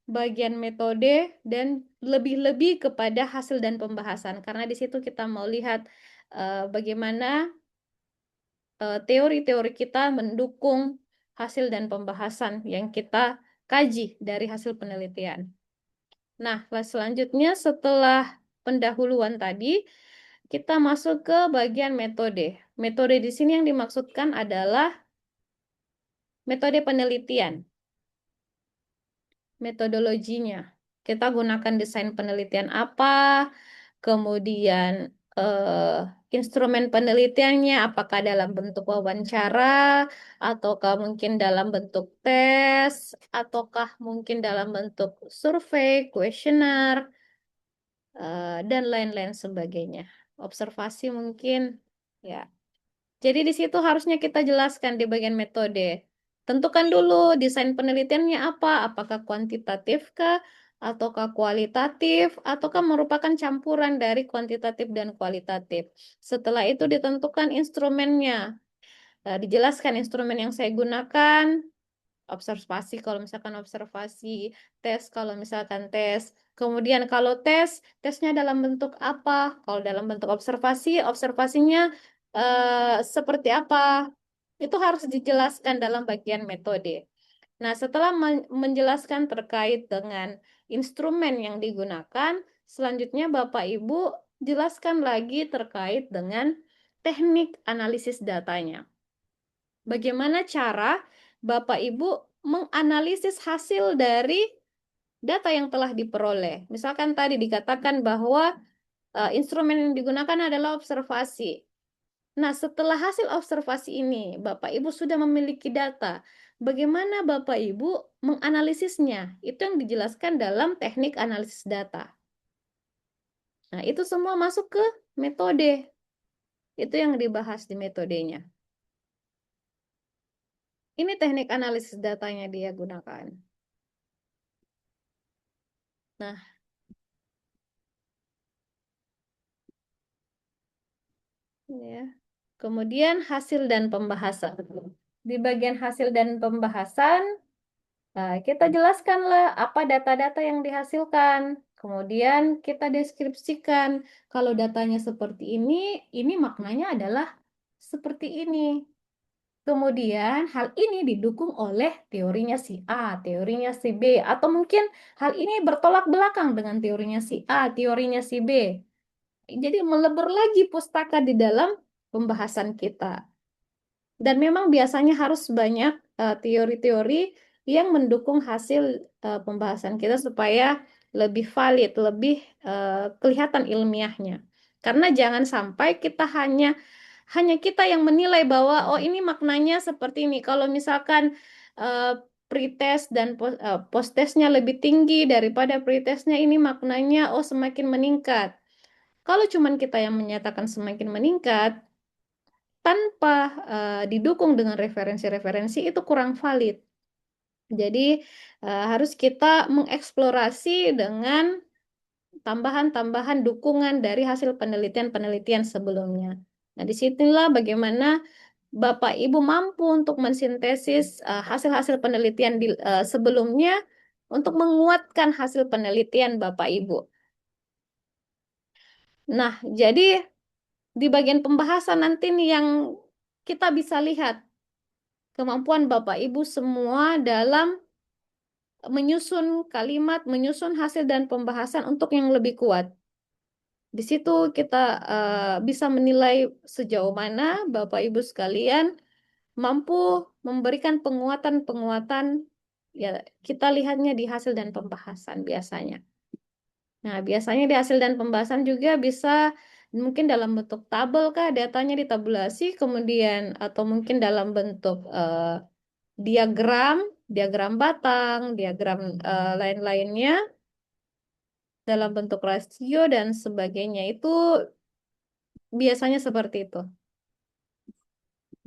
bagian metode, dan lebih-lebih kepada hasil dan pembahasan. Karena di situ kita mau lihat bagaimana teori-teori kita mendukung hasil dan pembahasan yang kita kaji dari hasil penelitian. Nah, selanjutnya setelah pendahuluan tadi, kita masuk ke bagian metode. Metode di sini yang dimaksudkan adalah metode penelitian, metodologinya. Kita gunakan desain penelitian apa, kemudian instrumen penelitiannya, apakah dalam bentuk wawancara, ataukah mungkin dalam bentuk tes, ataukah mungkin dalam bentuk survei, kuesioner, dan lain-lain sebagainya. Observasi mungkin, ya. Jadi di situ harusnya kita jelaskan di bagian metode. Tentukan dulu desain penelitiannya apa, apakah kuantitatif kah, ataukah kualitatif, ataukah merupakan campuran dari kuantitatif dan kualitatif. Setelah itu ditentukan instrumennya. Dijelaskan instrumen yang saya gunakan, observasi kalau misalkan observasi, tes kalau misalkan tes. Kemudian kalau tesnya dalam bentuk apa? Kalau dalam bentuk observasi, observasinya seperti apa? Itu harus dijelaskan dalam bagian metode. Nah, setelah menjelaskan terkait dengan instrumen yang digunakan, selanjutnya Bapak Ibu jelaskan lagi terkait dengan teknik analisis datanya. Bagaimana cara Bapak Ibu menganalisis hasil dari data yang telah diperoleh. Misalkan tadi dikatakan bahwa instrumen yang digunakan adalah observasi. Nah, setelah hasil observasi ini, Bapak Ibu sudah memiliki data. Bagaimana Bapak Ibu menganalisisnya? Itu yang dijelaskan dalam teknik analisis data. Nah, itu semua masuk ke metode. Itu yang dibahas di metodenya. Ini teknik analisis datanya dia gunakan. Nah, ya. Kemudian hasil dan pembahasan. Di bagian hasil dan pembahasan, kita jelaskanlah apa data-data yang dihasilkan. Kemudian kita deskripsikan kalau datanya seperti ini maknanya adalah seperti ini. Kemudian hal ini didukung oleh teorinya si A, teorinya si B, atau mungkin hal ini bertolak belakang dengan teorinya si A, teorinya si B. Jadi melebur lagi pustaka di dalam pembahasan kita. Dan memang biasanya harus banyak teori-teori yang mendukung hasil pembahasan kita supaya lebih valid, lebih kelihatan ilmiahnya. Karena jangan sampai kita hanya kita yang menilai bahwa oh ini maknanya seperti ini. Kalau misalkan pretest dan post-testnya lebih tinggi daripada pretestnya, ini maknanya oh semakin meningkat. Kalau cuman kita yang menyatakan semakin meningkat, tanpa didukung dengan referensi-referensi itu kurang valid. Jadi harus kita mengeksplorasi dengan tambahan-tambahan dukungan dari hasil penelitian-penelitian sebelumnya. Nah, disinilah bagaimana Bapak Ibu mampu untuk mensintesis hasil-hasil penelitian sebelumnya untuk menguatkan hasil penelitian Bapak Ibu. Nah, jadi di bagian pembahasan nanti nih yang kita bisa lihat kemampuan Bapak Ibu semua dalam menyusun kalimat, menyusun hasil dan pembahasan untuk yang lebih kuat. Di situ kita bisa menilai sejauh mana Bapak Ibu sekalian mampu memberikan penguatan-penguatan, ya kita lihatnya di hasil dan pembahasan biasanya. Nah, biasanya di hasil dan pembahasan juga bisa mungkin dalam bentuk tabel kah, datanya ditabulasi, kemudian atau mungkin dalam bentuk diagram, diagram batang, diagram lain-lainnya dalam bentuk rasio dan sebagainya. Itu biasanya seperti itu.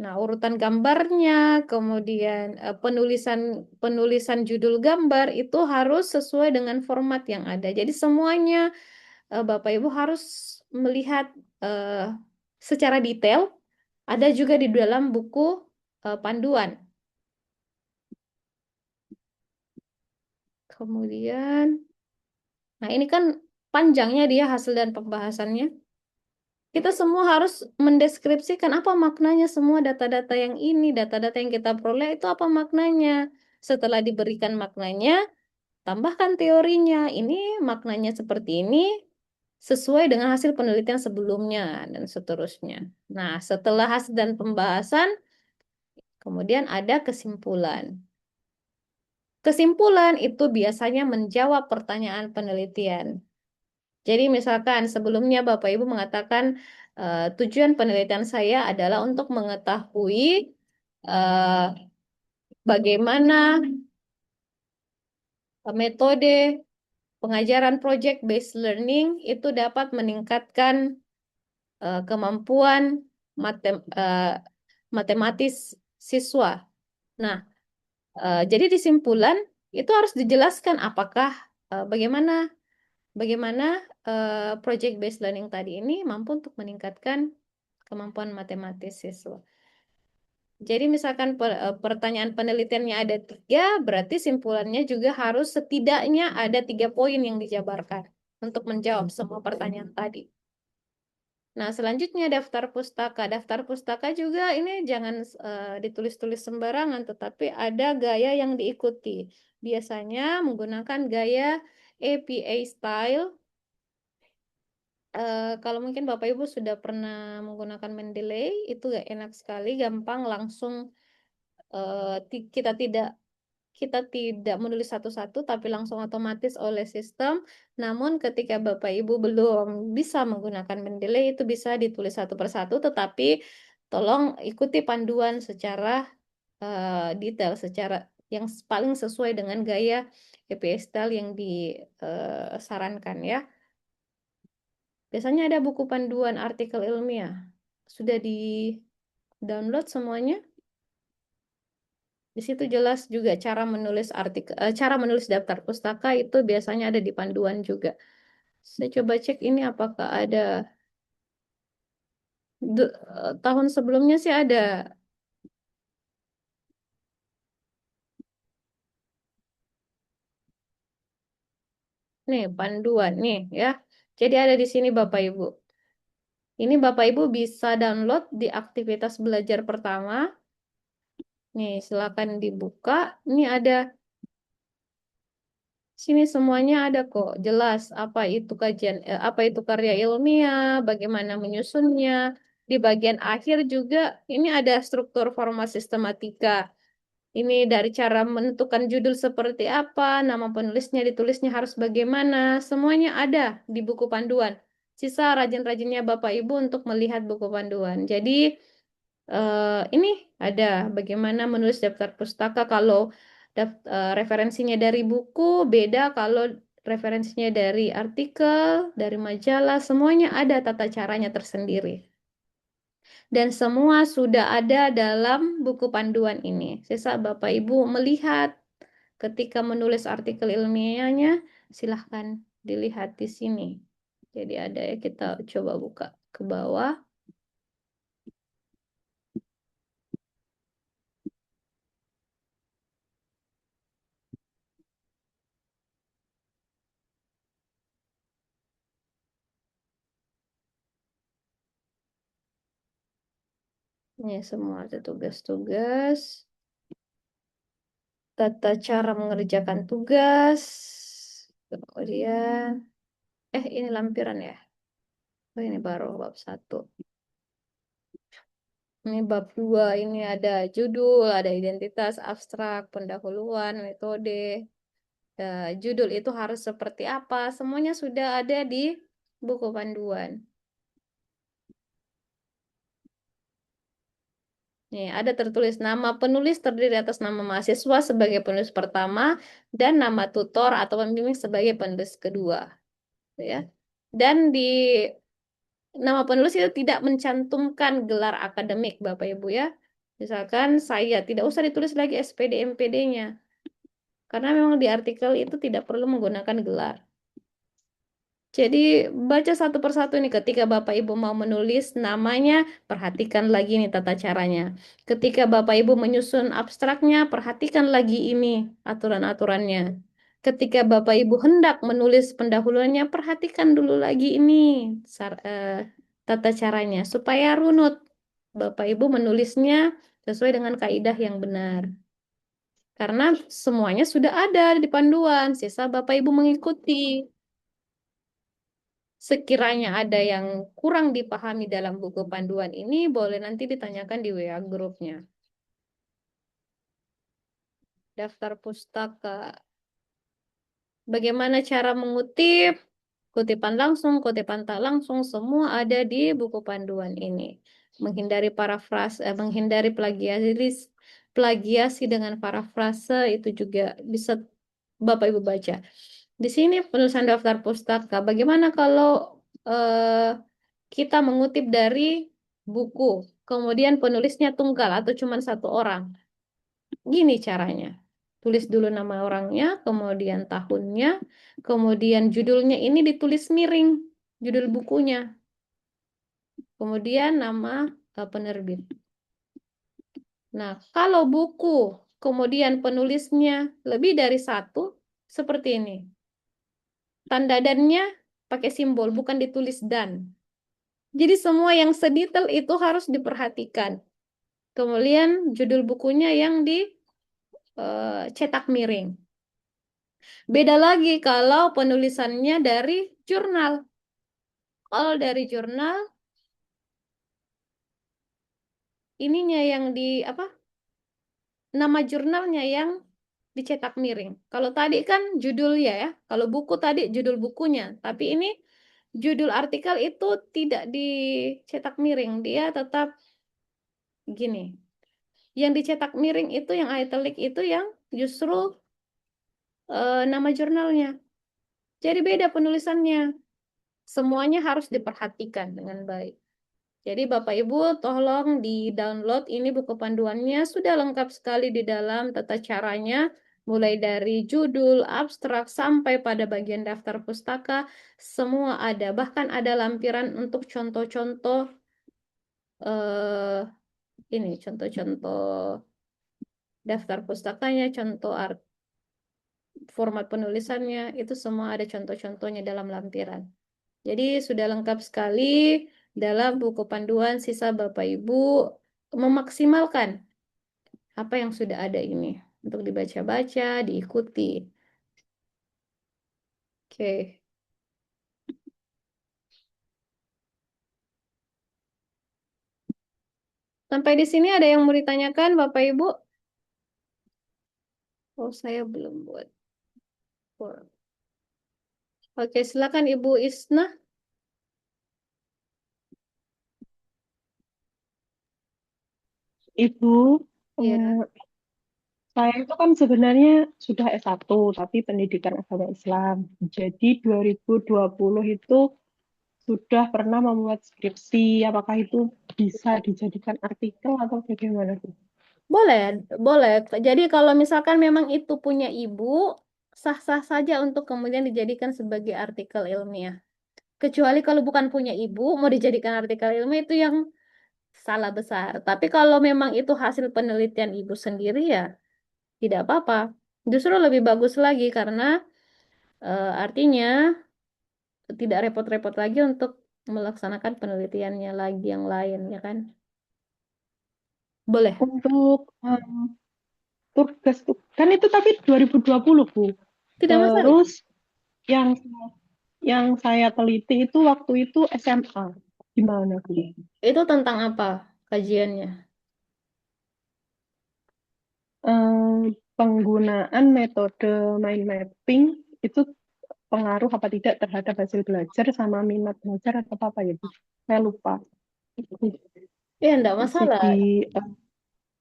Nah, urutan gambarnya, kemudian penulisan judul gambar itu harus sesuai dengan format yang ada. Jadi semuanya Bapak Ibu harus melihat secara detail. Ada juga di dalam buku panduan. Kemudian, nah ini kan panjangnya dia hasil dan pembahasannya. Kita semua harus mendeskripsikan apa maknanya semua data-data yang ini, data-data yang kita peroleh itu apa maknanya. Setelah diberikan maknanya, tambahkan teorinya. Ini maknanya seperti ini, sesuai dengan hasil penelitian sebelumnya, dan seterusnya. Nah, setelah hasil dan pembahasan, kemudian ada kesimpulan. Kesimpulan itu biasanya menjawab pertanyaan penelitian. Jadi misalkan sebelumnya Bapak Ibu mengatakan tujuan penelitian saya adalah untuk mengetahui bagaimana metode pengajaran project-based learning itu dapat meningkatkan kemampuan matematis siswa. Nah, jadi di simpulan itu harus dijelaskan apakah bagaimana project-based learning tadi ini mampu untuk meningkatkan kemampuan matematis siswa. Jadi misalkan pertanyaan penelitiannya ada 3, berarti simpulannya juga harus setidaknya ada 3 poin yang dijabarkan untuk menjawab semua pertanyaan tadi. Nah, selanjutnya daftar pustaka. Daftar pustaka juga ini jangan ditulis-tulis sembarangan, tetapi ada gaya yang diikuti. Biasanya menggunakan gaya APA style. Kalau mungkin Bapak Ibu sudah pernah menggunakan Mendeley, itu enak sekali, gampang, langsung kita kita tidak menulis satu-satu, tapi langsung otomatis oleh sistem. Namun ketika Bapak Ibu belum bisa menggunakan Mendeley, itu bisa ditulis satu persatu, tetapi tolong ikuti panduan secara detail, secara yang paling sesuai dengan gaya EPA style yang disarankan ya. Biasanya ada buku panduan artikel ilmiah. Sudah di-download semuanya? Di situ jelas juga cara menulis artikel, cara menulis daftar pustaka itu biasanya ada di panduan juga. Saya coba cek ini apakah ada. Tahun sebelumnya sih ada. Nih panduan nih ya. Jadi ada di sini Bapak Ibu. Ini Bapak Ibu bisa download di aktivitas belajar pertama. Nih silakan dibuka. Ini ada. Sini semuanya ada kok, jelas apa itu kajian, apa itu karya ilmiah, bagaimana menyusunnya. Di bagian akhir juga ini ada struktur format sistematika. Ini dari cara menentukan judul seperti apa, nama penulisnya ditulisnya harus bagaimana, semuanya ada di buku panduan. Sisa rajin-rajinnya Bapak Ibu untuk melihat buku panduan. Jadi ini ada bagaimana menulis daftar pustaka kalau referensinya dari buku, beda kalau referensinya dari artikel, dari majalah, semuanya ada tata caranya tersendiri. Dan semua sudah ada dalam buku panduan ini. Sisa Bapak Ibu melihat ketika menulis artikel ilmiahnya, silahkan dilihat di sini. Jadi ada ya, kita coba buka ke bawah. Ini semua ada tugas-tugas, tata cara mengerjakan tugas, kemudian, ini lampiran ya. Oh, ini baru bab 1. Ini bab 2, ini ada judul, ada identitas, abstrak, pendahuluan, metode. Judul itu harus seperti apa, semuanya sudah ada di buku panduan. Nih, ada tertulis nama penulis terdiri atas nama mahasiswa sebagai penulis pertama dan nama tutor atau pembimbing sebagai penulis kedua. Ya. Dan di nama penulis itu tidak mencantumkan gelar akademik, Bapak Ibu ya. Misalkan saya tidak usah ditulis lagi SPD MPD-nya. Karena memang di artikel itu tidak perlu menggunakan gelar. Jadi baca satu persatu nih, ketika Bapak Ibu mau menulis namanya, perhatikan lagi nih tata caranya. Ketika Bapak Ibu menyusun abstraknya, perhatikan lagi ini aturan-aturannya. Ketika Bapak Ibu hendak menulis pendahuluannya, perhatikan dulu lagi ini tata caranya supaya runut. Bapak Ibu menulisnya sesuai dengan kaidah yang benar. Karena semuanya sudah ada di panduan, sisa Bapak Ibu mengikuti. Sekiranya ada yang kurang dipahami dalam buku panduan ini, boleh nanti ditanyakan di WA grupnya. Daftar pustaka. Bagaimana cara mengutip? Kutipan langsung, kutipan tak langsung, semua ada di buku panduan ini. Menghindari parafrase, menghindari plagiasi dengan parafrase itu juga bisa Bapak Ibu baca. Di sini penulisan daftar pustaka. Bagaimana kalau kita mengutip dari buku, kemudian penulisnya tunggal atau cuma satu orang? Gini caranya. Tulis dulu nama orangnya, kemudian tahunnya, kemudian judulnya ini ditulis miring, judul bukunya. Kemudian nama penerbit. Nah, kalau buku, kemudian penulisnya lebih dari satu, seperti ini. Tanda dannya pakai simbol, bukan ditulis dan. Jadi semua yang sedetail itu harus diperhatikan. Kemudian judul bukunya yang dicetak miring. Beda lagi kalau penulisannya dari jurnal. Kalau dari jurnal, ininya yang nama jurnalnya yang dicetak miring. Kalau tadi kan judulnya ya, kalau buku tadi judul bukunya, tapi ini judul artikel itu tidak dicetak miring, dia tetap gini. Yang dicetak miring itu, yang italic itu yang justru nama jurnalnya. Jadi beda penulisannya. Semuanya harus diperhatikan dengan baik. Jadi Bapak Ibu tolong di-download ini buku panduannya, sudah lengkap sekali di dalam tata caranya, mulai dari judul, abstrak, sampai pada bagian daftar pustaka, semua ada. Bahkan ada lampiran untuk contoh-contoh eh, ini, contoh-contoh daftar pustakanya, contoh format penulisannya, itu semua ada contoh-contohnya dalam lampiran. Jadi sudah lengkap sekali dalam buku panduan sisa Bapak Ibu memaksimalkan apa yang sudah ada ini untuk dibaca-baca, diikuti. Oke. Sampai di sini ada yang mau ditanyakan Bapak Ibu? Oh, saya belum buat form. Oke, silakan Ibu Isna. Ibu, Iya. saya itu kan sebenarnya sudah S1, tapi pendidikan agama Islam. Jadi 2020 itu sudah pernah membuat skripsi. Apakah itu bisa dijadikan artikel atau bagaimana, Bu? Boleh, boleh. Jadi kalau misalkan memang itu punya ibu, sah-sah saja untuk kemudian dijadikan sebagai artikel ilmiah. Kecuali kalau bukan punya ibu, mau dijadikan artikel ilmiah itu yang salah besar. Tapi kalau memang itu hasil penelitian ibu sendiri ya tidak apa-apa. Justru lebih bagus lagi karena artinya tidak repot-repot lagi untuk melaksanakan penelitiannya lagi yang lain ya kan. Boleh. Untuk tugas kan itu tapi 2020, Bu. Tidak masalah. Terus yang saya teliti itu waktu itu SMA. Gimana, Bu? Itu tentang apa kajiannya? Penggunaan metode mind mapping itu pengaruh apa tidak terhadap hasil belajar sama minat belajar atau apa ya, Bu? Saya lupa. Ya, enggak masalah. Segi,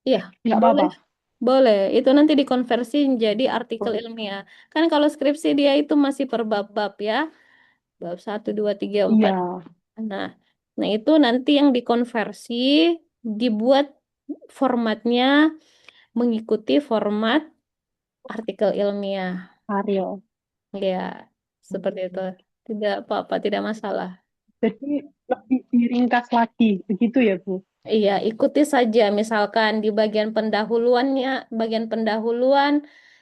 Iya, nggak boleh. apa-apa. Boleh. Itu nanti dikonversi menjadi artikel ilmiah. Kan kalau skripsi dia itu masih per bab-bab ya. Bab 1, 2, 3, 4. Iya. Nah, nah itu nanti yang dikonversi, dibuat formatnya mengikuti format artikel ilmiah. Karya. Ya, seperti itu. Tidak apa-apa, tidak masalah. Jadi lebih diringkas lagi, begitu ya, Bu? Iya, ikuti saja. Misalkan di bagian pendahuluan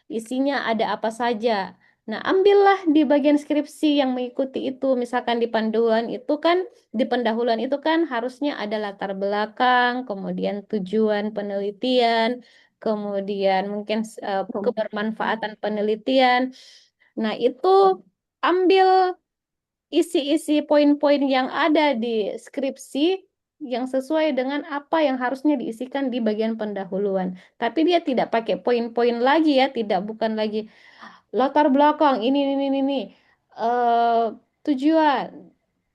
isinya ada apa saja. Nah, ambillah di bagian skripsi yang mengikuti itu. Misalkan di panduan itu kan, di pendahuluan itu kan harusnya ada latar belakang, kemudian tujuan penelitian, kemudian mungkin kebermanfaatan penelitian. Nah, itu ambil isi-isi poin-poin yang ada di skripsi yang sesuai dengan apa yang harusnya diisikan di bagian pendahuluan. Tapi dia tidak pakai poin-poin lagi ya, bukan lagi latar belakang ini. Eh, tujuan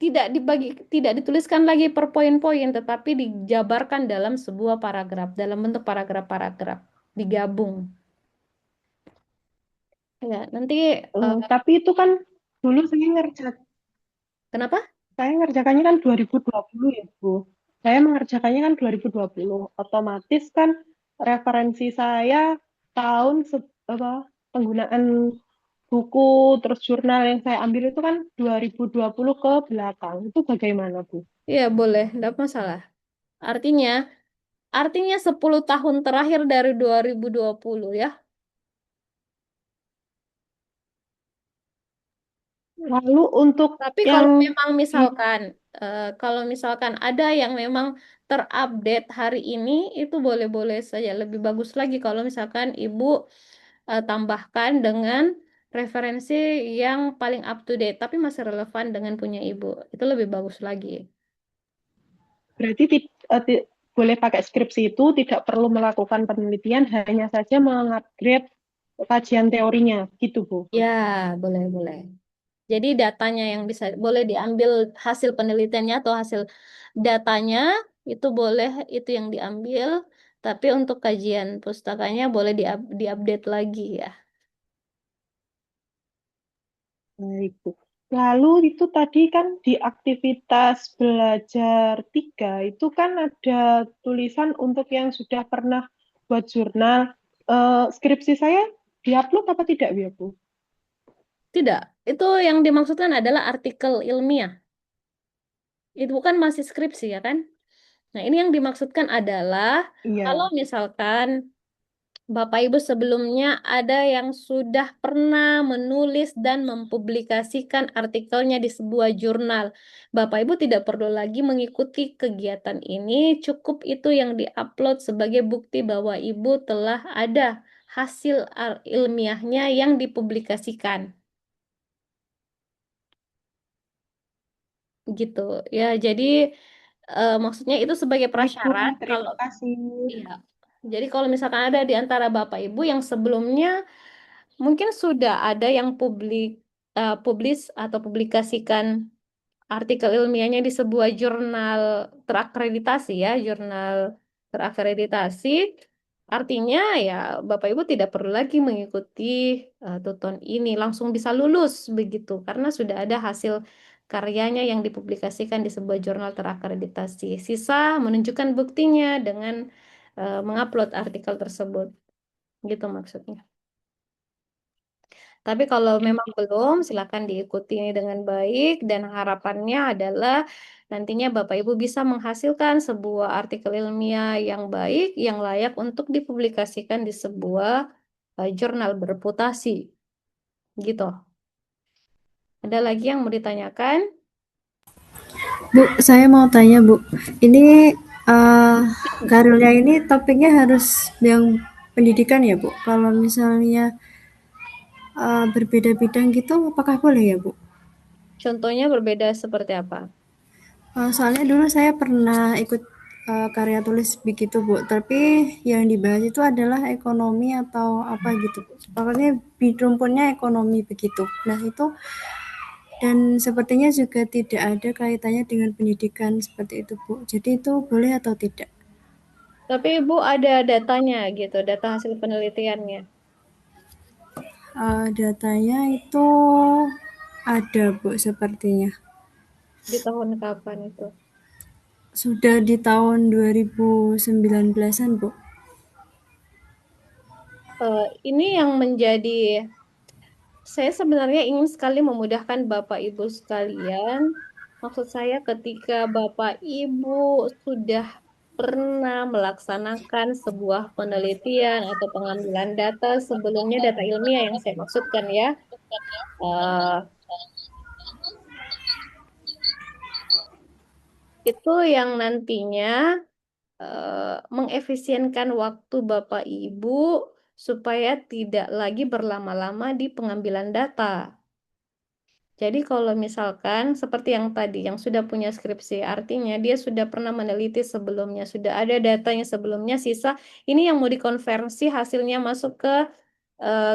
tidak dituliskan lagi per poin-poin, tetapi dijabarkan dalam sebuah paragraf, dalam bentuk paragraf-paragraf, digabung. Ya, nanti Tapi itu kan dulu saya ngerjakan. kenapa? Saya ngerjakannya kan 2020 ya, Bu. Saya mengerjakannya kan 2020. Otomatis kan referensi saya tahun penggunaan buku terus jurnal yang saya ambil itu kan 2020 ke belakang. Itu bagaimana, Bu? Iya, boleh, tidak masalah. Artinya 10 tahun terakhir dari 2020 ya. Lalu untuk Tapi yang kalau memang misalkan ada yang memang terupdate hari ini, itu boleh-boleh saja. Lebih bagus lagi kalau misalkan Ibu tambahkan dengan referensi yang paling up to date, tapi masih relevan dengan punya Ibu. Itu lebih bagus lagi. berarti boleh pakai skripsi itu tidak perlu melakukan penelitian, hanya saja mengupgrade kajian teorinya, gitu Bu. Ya, boleh. Jadi datanya yang bisa boleh diambil hasil penelitiannya atau hasil datanya itu boleh itu yang diambil, tapi untuk kajian pustakanya boleh diupdate lagi ya. Baik, Bu. Lalu itu tadi kan di aktivitas belajar 3 itu kan ada tulisan untuk yang sudah pernah buat jurnal. Skripsi saya diupload apa tidak, ya, Bu? Tidak, itu yang dimaksudkan adalah artikel ilmiah. Itu bukan masih skripsi ya kan? Nah, ini yang dimaksudkan adalah Iya. kalau misalkan Bapak Ibu sebelumnya ada yang sudah pernah menulis dan mempublikasikan artikelnya di sebuah jurnal. Bapak Ibu tidak perlu lagi mengikuti kegiatan ini, cukup itu yang diupload sebagai bukti bahwa Ibu telah ada hasil ilmiahnya yang dipublikasikan. Gitu. Ya, jadi maksudnya itu sebagai Baik, Bu. prasyarat Terima kalau kasih. iya. Jadi kalau misalkan ada di antara Bapak Ibu yang sebelumnya mungkin sudah ada yang publis atau publikasikan artikel ilmiahnya di sebuah jurnal terakreditasi ya, jurnal terakreditasi. Artinya ya Bapak Ibu tidak perlu lagi mengikuti tuton ini, langsung bisa lulus begitu karena sudah ada hasil karyanya yang dipublikasikan di sebuah jurnal terakreditasi. Sisa menunjukkan buktinya dengan mengupload artikel tersebut. Gitu maksudnya. Tapi kalau memang belum, silakan diikuti ini dengan baik dan harapannya adalah nantinya Bapak Ibu bisa menghasilkan sebuah artikel ilmiah yang baik, yang layak untuk dipublikasikan di sebuah jurnal bereputasi. Gitu. Ada lagi yang mau ditanyakan? Bu, saya mau tanya Bu, ini karirnya ini topiknya harus yang pendidikan ya Bu? Kalau misalnya berbeda bidang gitu, apakah boleh ya Bu? Contohnya berbeda seperti apa? Soalnya dulu saya pernah ikut karya tulis begitu Bu, tapi yang dibahas itu adalah ekonomi atau apa gitu Bu. Pokoknya rumpunnya ekonomi begitu. Nah itu dan sepertinya juga tidak ada kaitannya dengan pendidikan seperti itu Bu. Jadi itu boleh atau tidak? Tapi Ibu ada datanya gitu, data hasil penelitiannya. Datanya itu ada Bu sepertinya. Di tahun kapan itu? Sudah di tahun 2019-an Bu. Ini yang menjadi saya sebenarnya ingin sekali memudahkan Bapak Ibu sekalian. Maksud saya ketika Bapak Ibu sudah pernah melaksanakan sebuah penelitian atau pengambilan data, sebelumnya data ilmiah yang saya maksudkan ya. eh, itu yang nantinya mengefisienkan waktu Bapak Ibu supaya tidak lagi berlama-lama di pengambilan data. Jadi kalau misalkan seperti yang tadi, yang sudah punya skripsi, artinya dia sudah pernah meneliti sebelumnya, sudah ada datanya sebelumnya, sisa ini yang mau dikonversi hasilnya masuk ke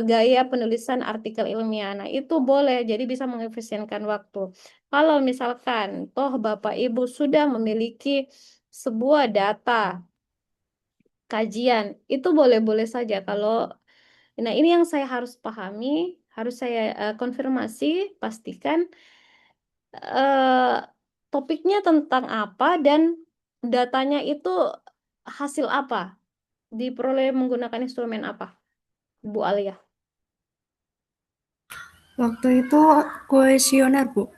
gaya penulisan artikel ilmiah. Nah, itu boleh, jadi bisa mengefisienkan waktu. Kalau misalkan toh Bapak Ibu sudah memiliki sebuah data kajian, itu boleh-boleh saja. Nah ini yang saya harus pahami, harus saya konfirmasi, pastikan topiknya tentang apa dan datanya itu hasil apa, diperoleh menggunakan instrumen apa, Bu Alia? Waktu itu kuesioner Bu.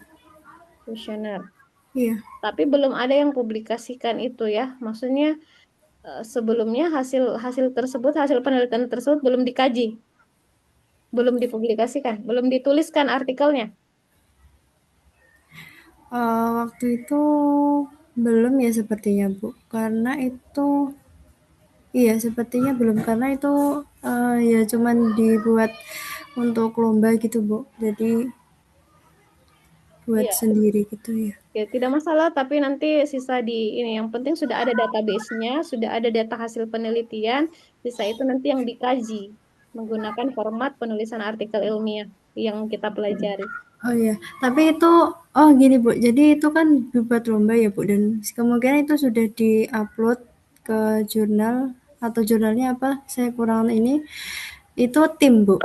Kuesioner. Iya. Tapi belum ada yang publikasikan itu ya, maksudnya sebelumnya hasil hasil tersebut, hasil penelitian tersebut belum dikaji, belum dipublikasikan, belum dituliskan artikelnya. Waktu itu belum ya sepertinya Bu, karena itu iya sepertinya belum karena itu ya cuman dibuat untuk lomba gitu Bu, jadi buat Iya. sendiri gitu ya. Ya, tidak masalah, tapi nanti sisa di ini yang penting sudah ada database-nya, sudah ada data hasil penelitian, sisa itu nanti yang dikaji. menggunakan format penulisan artikel ilmiah yang kita pelajari. Oh iya, tapi itu oh gini Bu, jadi itu kan dibuat lomba ya Bu, dan kemungkinan itu sudah di-upload ke jurnal atau jurnalnya apa? Saya kurang ini. Itu tim Bu.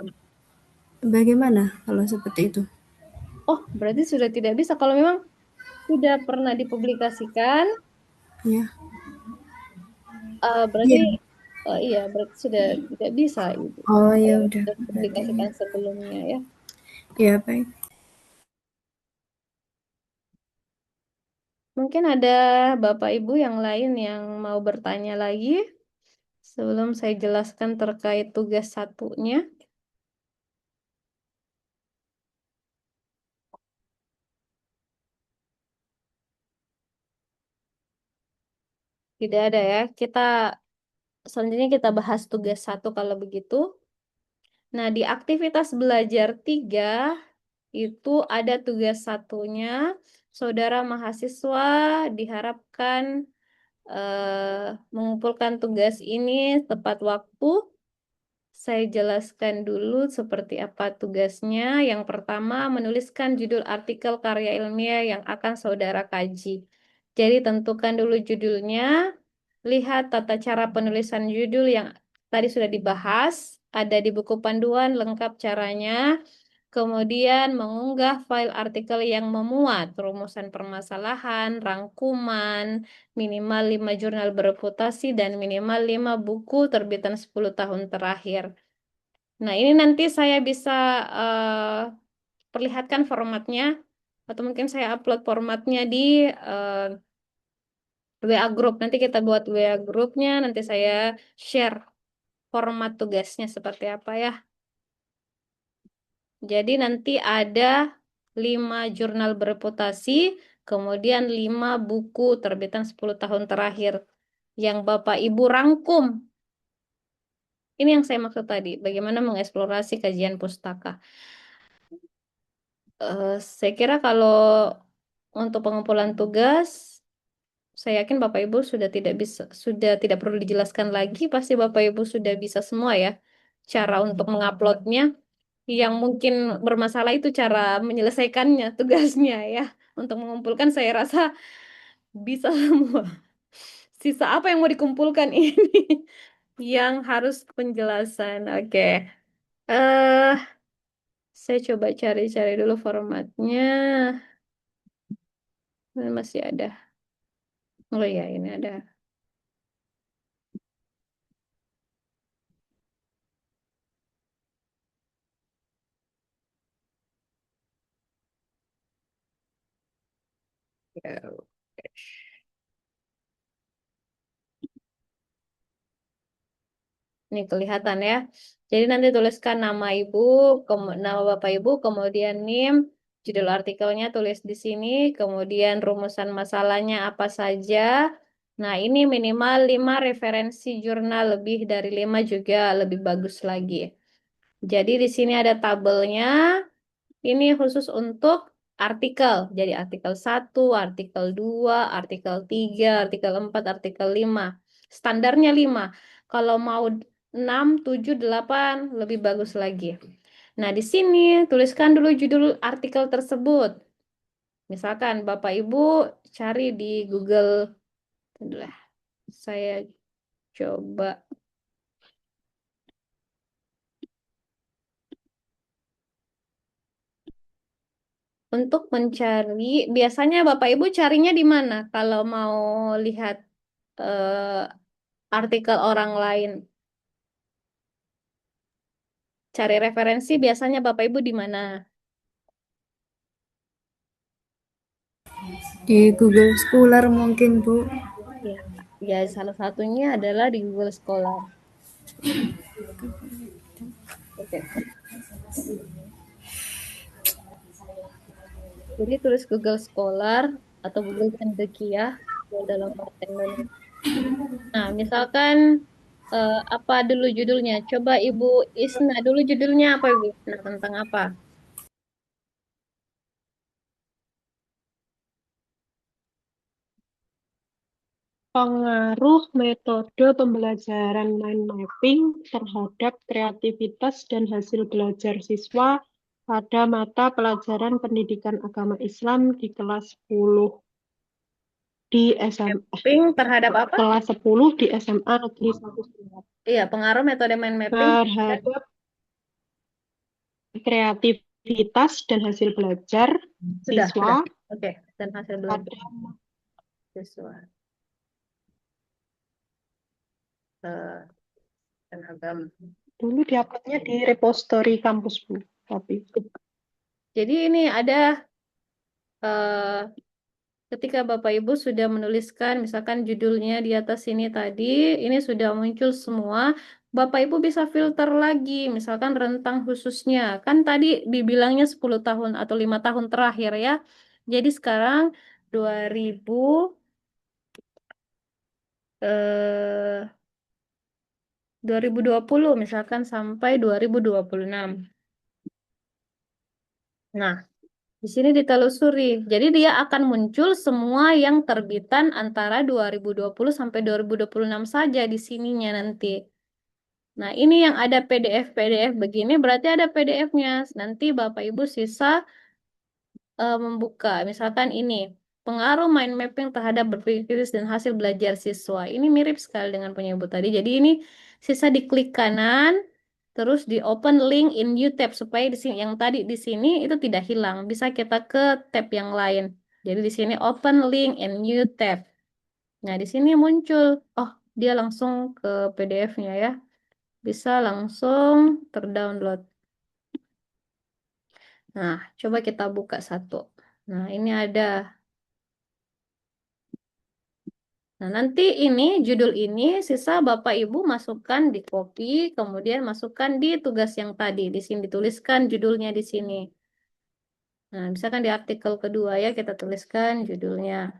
Bagaimana kalau seperti itu? Oh, berarti sudah tidak bisa. Kalau memang sudah pernah dipublikasikan, Ya. berarti Iya. iya, berarti sudah tidak bisa itu. Oh ya Kalau udah sudah berarti. dipublikasikan sebelumnya ya. Ya baik. Mungkin ada Bapak Ibu yang lain yang mau bertanya lagi sebelum saya jelaskan terkait tugas satunya. Tidak ada ya. Selanjutnya kita bahas tugas satu kalau begitu. Nah, di aktivitas belajar 3 itu ada tugas satunya. Saudara mahasiswa diharapkan mengumpulkan tugas ini tepat waktu. Saya jelaskan dulu seperti apa tugasnya. Yang pertama, menuliskan judul artikel karya ilmiah yang akan saudara kaji. Jadi tentukan dulu judulnya, lihat tata cara penulisan judul yang tadi sudah dibahas, ada di buku panduan lengkap caranya. Kemudian mengunggah file artikel yang memuat rumusan permasalahan, rangkuman, minimal 5 jurnal bereputasi, dan minimal 5 buku terbitan 10 tahun terakhir. Nah, ini nanti saya bisa perlihatkan formatnya, atau mungkin saya upload formatnya di WA Group. Nanti kita buat WA grupnya, nanti saya share format tugasnya seperti apa ya. Jadi nanti ada 5 jurnal bereputasi, kemudian 5 buku terbitan 10 tahun terakhir yang Bapak Ibu rangkum. Ini yang saya maksud tadi, bagaimana mengeksplorasi kajian pustaka. Saya kira kalau untuk pengumpulan tugas, saya yakin Bapak Ibu sudah tidak perlu dijelaskan lagi, pasti Bapak Ibu sudah bisa semua ya cara untuk menguploadnya. Yang mungkin bermasalah itu cara menyelesaikannya, tugasnya ya. Untuk mengumpulkan saya rasa bisa semua. Sisa apa yang mau dikumpulkan ini? Yang harus penjelasan. Oke. eh saya coba cari-cari dulu formatnya. Masih ada. Oh ya, ini ada. Ya, ini kelihatan ya. Jadi nanti tuliskan nama ibu, nama bapak ibu, kemudian NIM, judul artikelnya tulis di sini, kemudian rumusan masalahnya apa saja. Nah, ini minimal 5 referensi jurnal, lebih dari 5 juga lebih bagus lagi. Jadi di sini ada tabelnya. Ini khusus untuk artikel. Jadi artikel 1, artikel 2, artikel 3, artikel 4, artikel 5. Standarnya 5. Kalau mau 6, 7, 8 lebih bagus lagi. Nah, di sini tuliskan dulu judul artikel tersebut. Misalkan Bapak Ibu cari di Google. Bentar, saya coba. Untuk mencari, biasanya Bapak Ibu carinya di mana kalau mau lihat artikel orang lain? Cari referensi biasanya Bapak Ibu di mana? Di Google Scholar mungkin Bu. Ya, ya salah satunya adalah di Google Scholar. Oke. Jadi tulis Google Scholar atau Google Cendekia dalam bahasa Indonesia. Nah, misalkan apa dulu judulnya? Coba Ibu Isna dulu judulnya apa Ibu Isna, tentang apa? pengaruh metode pembelajaran mind mapping terhadap kreativitas dan hasil belajar siswa pada mata pelajaran pendidikan agama Islam di kelas 10 di SMA Mapping terhadap apa? kelas 10 di SMA Negeri 1 Semarang. Iya, pengaruh metode mind mapping Terhadap kreativitas dan hasil belajar sudah. siswa Oke, dan hasil belajar pada siswa. Eh, dan agama. dulu diuploadnya di repository kampus Bu, tapi Jadi ini ada eh, ketika Bapak Ibu sudah menuliskan misalkan judulnya di atas ini tadi, ini sudah muncul semua, Bapak Ibu bisa filter lagi, misalkan rentang khususnya. Kan tadi dibilangnya 10 tahun atau 5 tahun terakhir ya. Jadi sekarang 2000 eh 2020 misalkan sampai 2026. Nah, di sini ditelusuri. Jadi dia akan muncul semua yang terbitan antara 2020 sampai 2026 saja di sininya nanti. Nah, ini yang ada PDF begini berarti ada PDF-nya. Nanti Bapak Ibu sisa membuka. Misalkan ini, pengaruh mind mapping terhadap berpikir kritis dan hasil belajar siswa. Ini mirip sekali dengan punya Ibu tadi. Jadi ini sisa diklik kanan, terus di open link in new tab supaya di sini yang tadi di sini itu tidak hilang. Bisa kita ke tab yang lain. Jadi di sini open link in new tab. Nah, di sini muncul, oh, dia langsung ke PDF-nya ya. Bisa langsung terdownload. Nah, coba kita buka satu. Nah, ini ada. Nah, nanti ini, judul ini, sisa Bapak Ibu masukkan di copy, kemudian masukkan di tugas yang tadi. Di sini dituliskan judulnya di sini. Nah, misalkan di artikel kedua ya, kita tuliskan judulnya.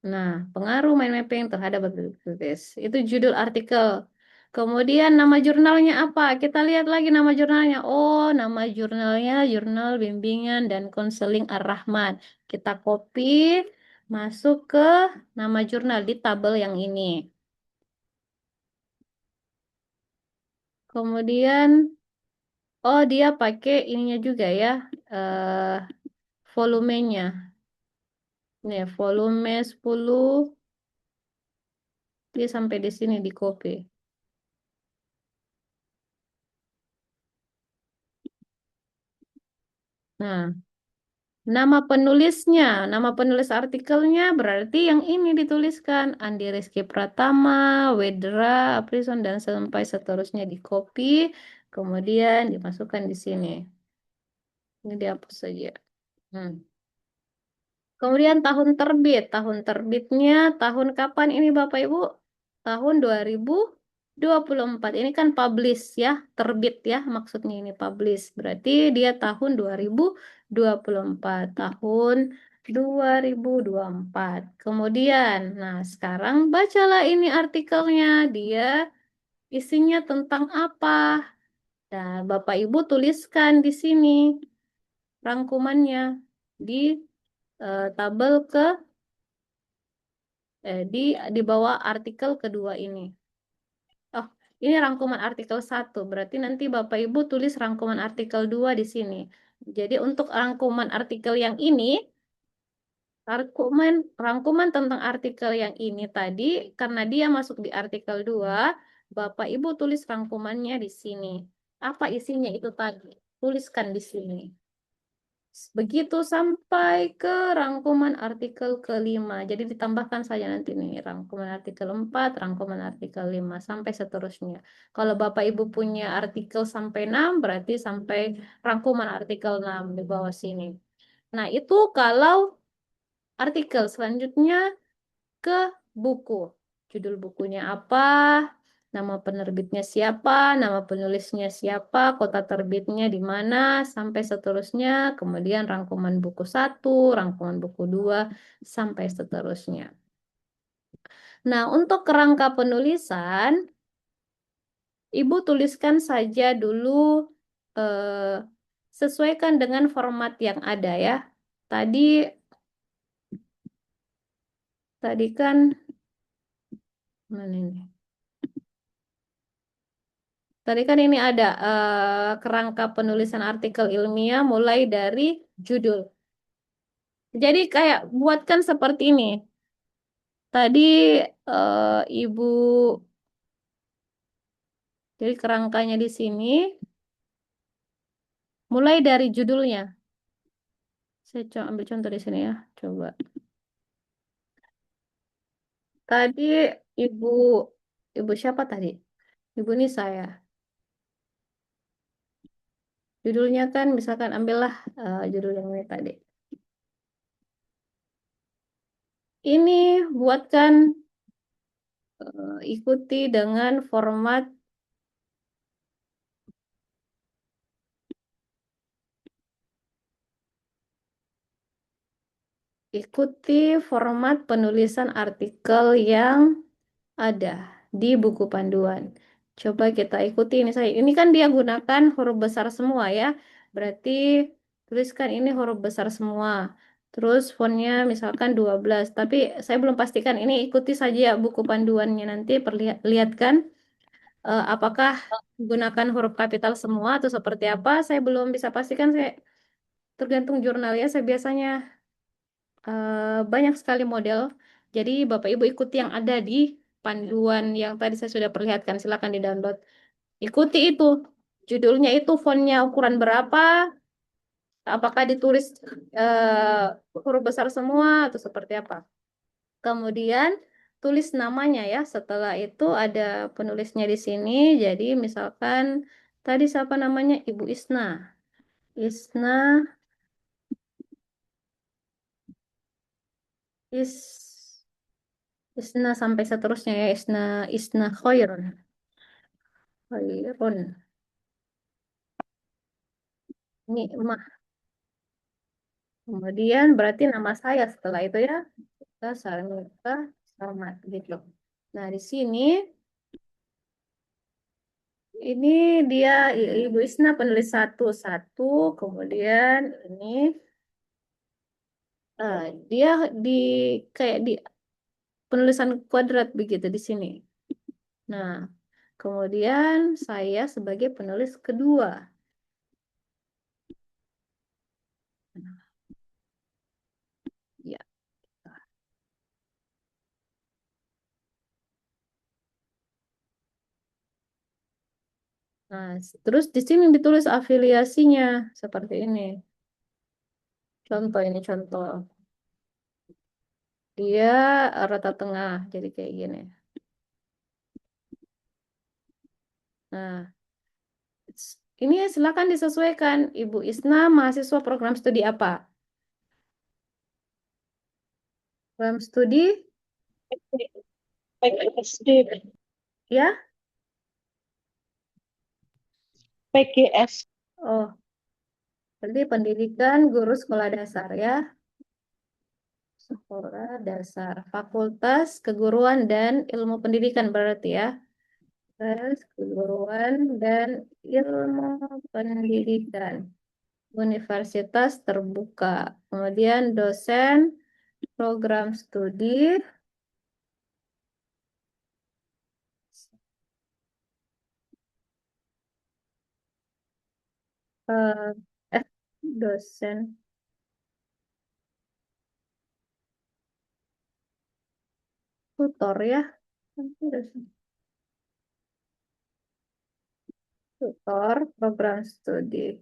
Nah, pengaruh mind mapping terhadap berpikir. Itu judul artikel. Kemudian nama jurnalnya apa? Kita lihat lagi nama jurnalnya. Oh, nama jurnalnya Jurnal Bimbingan dan Konseling Ar-Rahman. Kita copy, masuk ke nama jurnal di tabel yang ini. Kemudian, oh dia pakai ininya juga ya, volumenya. Nih, volume 10, dia sampai di sini di copy. Nah, nama penulisnya, nama penulis artikelnya berarti yang ini dituliskan. Andi Rizky Pratama, Wedra, Aprison, dan sampai seterusnya di copy. Kemudian dimasukkan di sini. Ini dihapus saja. Kemudian tahun terbit. Tahun terbitnya tahun kapan ini Bapak Ibu? Tahun 2024. Ini kan publish ya, terbit ya maksudnya ini publish. Berarti dia tahun 2024. Tahun 2024. Kemudian, nah sekarang bacalah ini artikelnya. Dia isinya tentang apa? Nah, Bapak Ibu tuliskan di sini rangkumannya di tabel di bawah artikel kedua ini. Oh, ini rangkuman artikel 1. Berarti nanti Bapak Ibu tulis rangkuman artikel 2 di sini. Jadi untuk rangkuman artikel yang ini, rangkuman tentang artikel yang ini tadi, karena dia masuk di artikel 2, Bapak Ibu tulis rangkumannya di sini. Apa isinya itu tadi? Tuliskan di sini. Begitu sampai ke rangkuman artikel kelima. Jadi ditambahkan saja nanti nih rangkuman artikel 4, rangkuman artikel 5, sampai seterusnya. Kalau Bapak Ibu punya artikel sampai 6, berarti sampai rangkuman artikel 6 di bawah sini. Nah, itu kalau artikel selanjutnya ke buku. Judul bukunya apa, nama penerbitnya siapa, nama penulisnya siapa, kota terbitnya di mana, sampai seterusnya, kemudian rangkuman buku 1, rangkuman buku 2, sampai seterusnya. Nah, untuk kerangka penulisan, Ibu tuliskan saja dulu, sesuaikan dengan format yang ada ya. Tadi Tadi kan mana ini? Tadi kan ini ada kerangka penulisan artikel ilmiah mulai dari judul. Jadi kayak buatkan seperti ini. Tadi Ibu, jadi kerangkanya di sini mulai dari judulnya. Saya ambil contoh di sini ya, coba. Tadi Ibu, Ibu siapa tadi? Ibu ini saya. Judulnya kan misalkan ambillah judul yang ini tadi. Ini buatkan ikuti dengan format penulisan artikel yang ada di buku panduan. Coba kita ikuti ini saya. Ini kan dia gunakan huruf besar semua ya. Berarti tuliskan ini huruf besar semua. Terus fontnya misalkan 12. Tapi saya belum pastikan ini, ikuti saja buku panduannya nanti lihatkan apakah gunakan huruf kapital semua atau seperti apa. Saya belum bisa pastikan, saya tergantung jurnal ya. Saya biasanya banyak sekali model. Jadi Bapak Ibu ikuti yang ada di panduan yang tadi saya sudah perlihatkan. Silakan di-download. Ikuti itu. Judulnya itu fontnya ukuran berapa? Apakah ditulis huruf besar semua atau seperti apa? Kemudian tulis namanya ya. Setelah itu ada penulisnya di sini. Jadi misalkan tadi siapa namanya? Ibu Isna. Isna Isna sampai seterusnya ya. Isna Khairun. Khairun. Nikmah. Kemudian berarti nama saya setelah itu ya. Kita Sarmita Samad gitu. Nah, di sini ini dia Ibu Isna penulis satu, kemudian ini dia di kayak di penulisan kuadrat begitu di sini. Nah, kemudian saya sebagai penulis kedua. Ya. Nah, terus di sini ditulis afiliasinya seperti ini. Contoh ini contoh. Dia rata tengah, jadi kayak gini. Nah, ini silakan disesuaikan. Ibu Isna mahasiswa program studi apa? Program studi PGSD, ya? PGS. Oh, berarti pendidikan guru sekolah dasar ya. Sekolah dasar, Fakultas Keguruan dan Ilmu Pendidikan berarti ya. Fakultas Keguruan dan Ilmu Pendidikan. Universitas Terbuka. Kemudian dosen program studi eh, dosen tutor ya. Dosen tutor program studi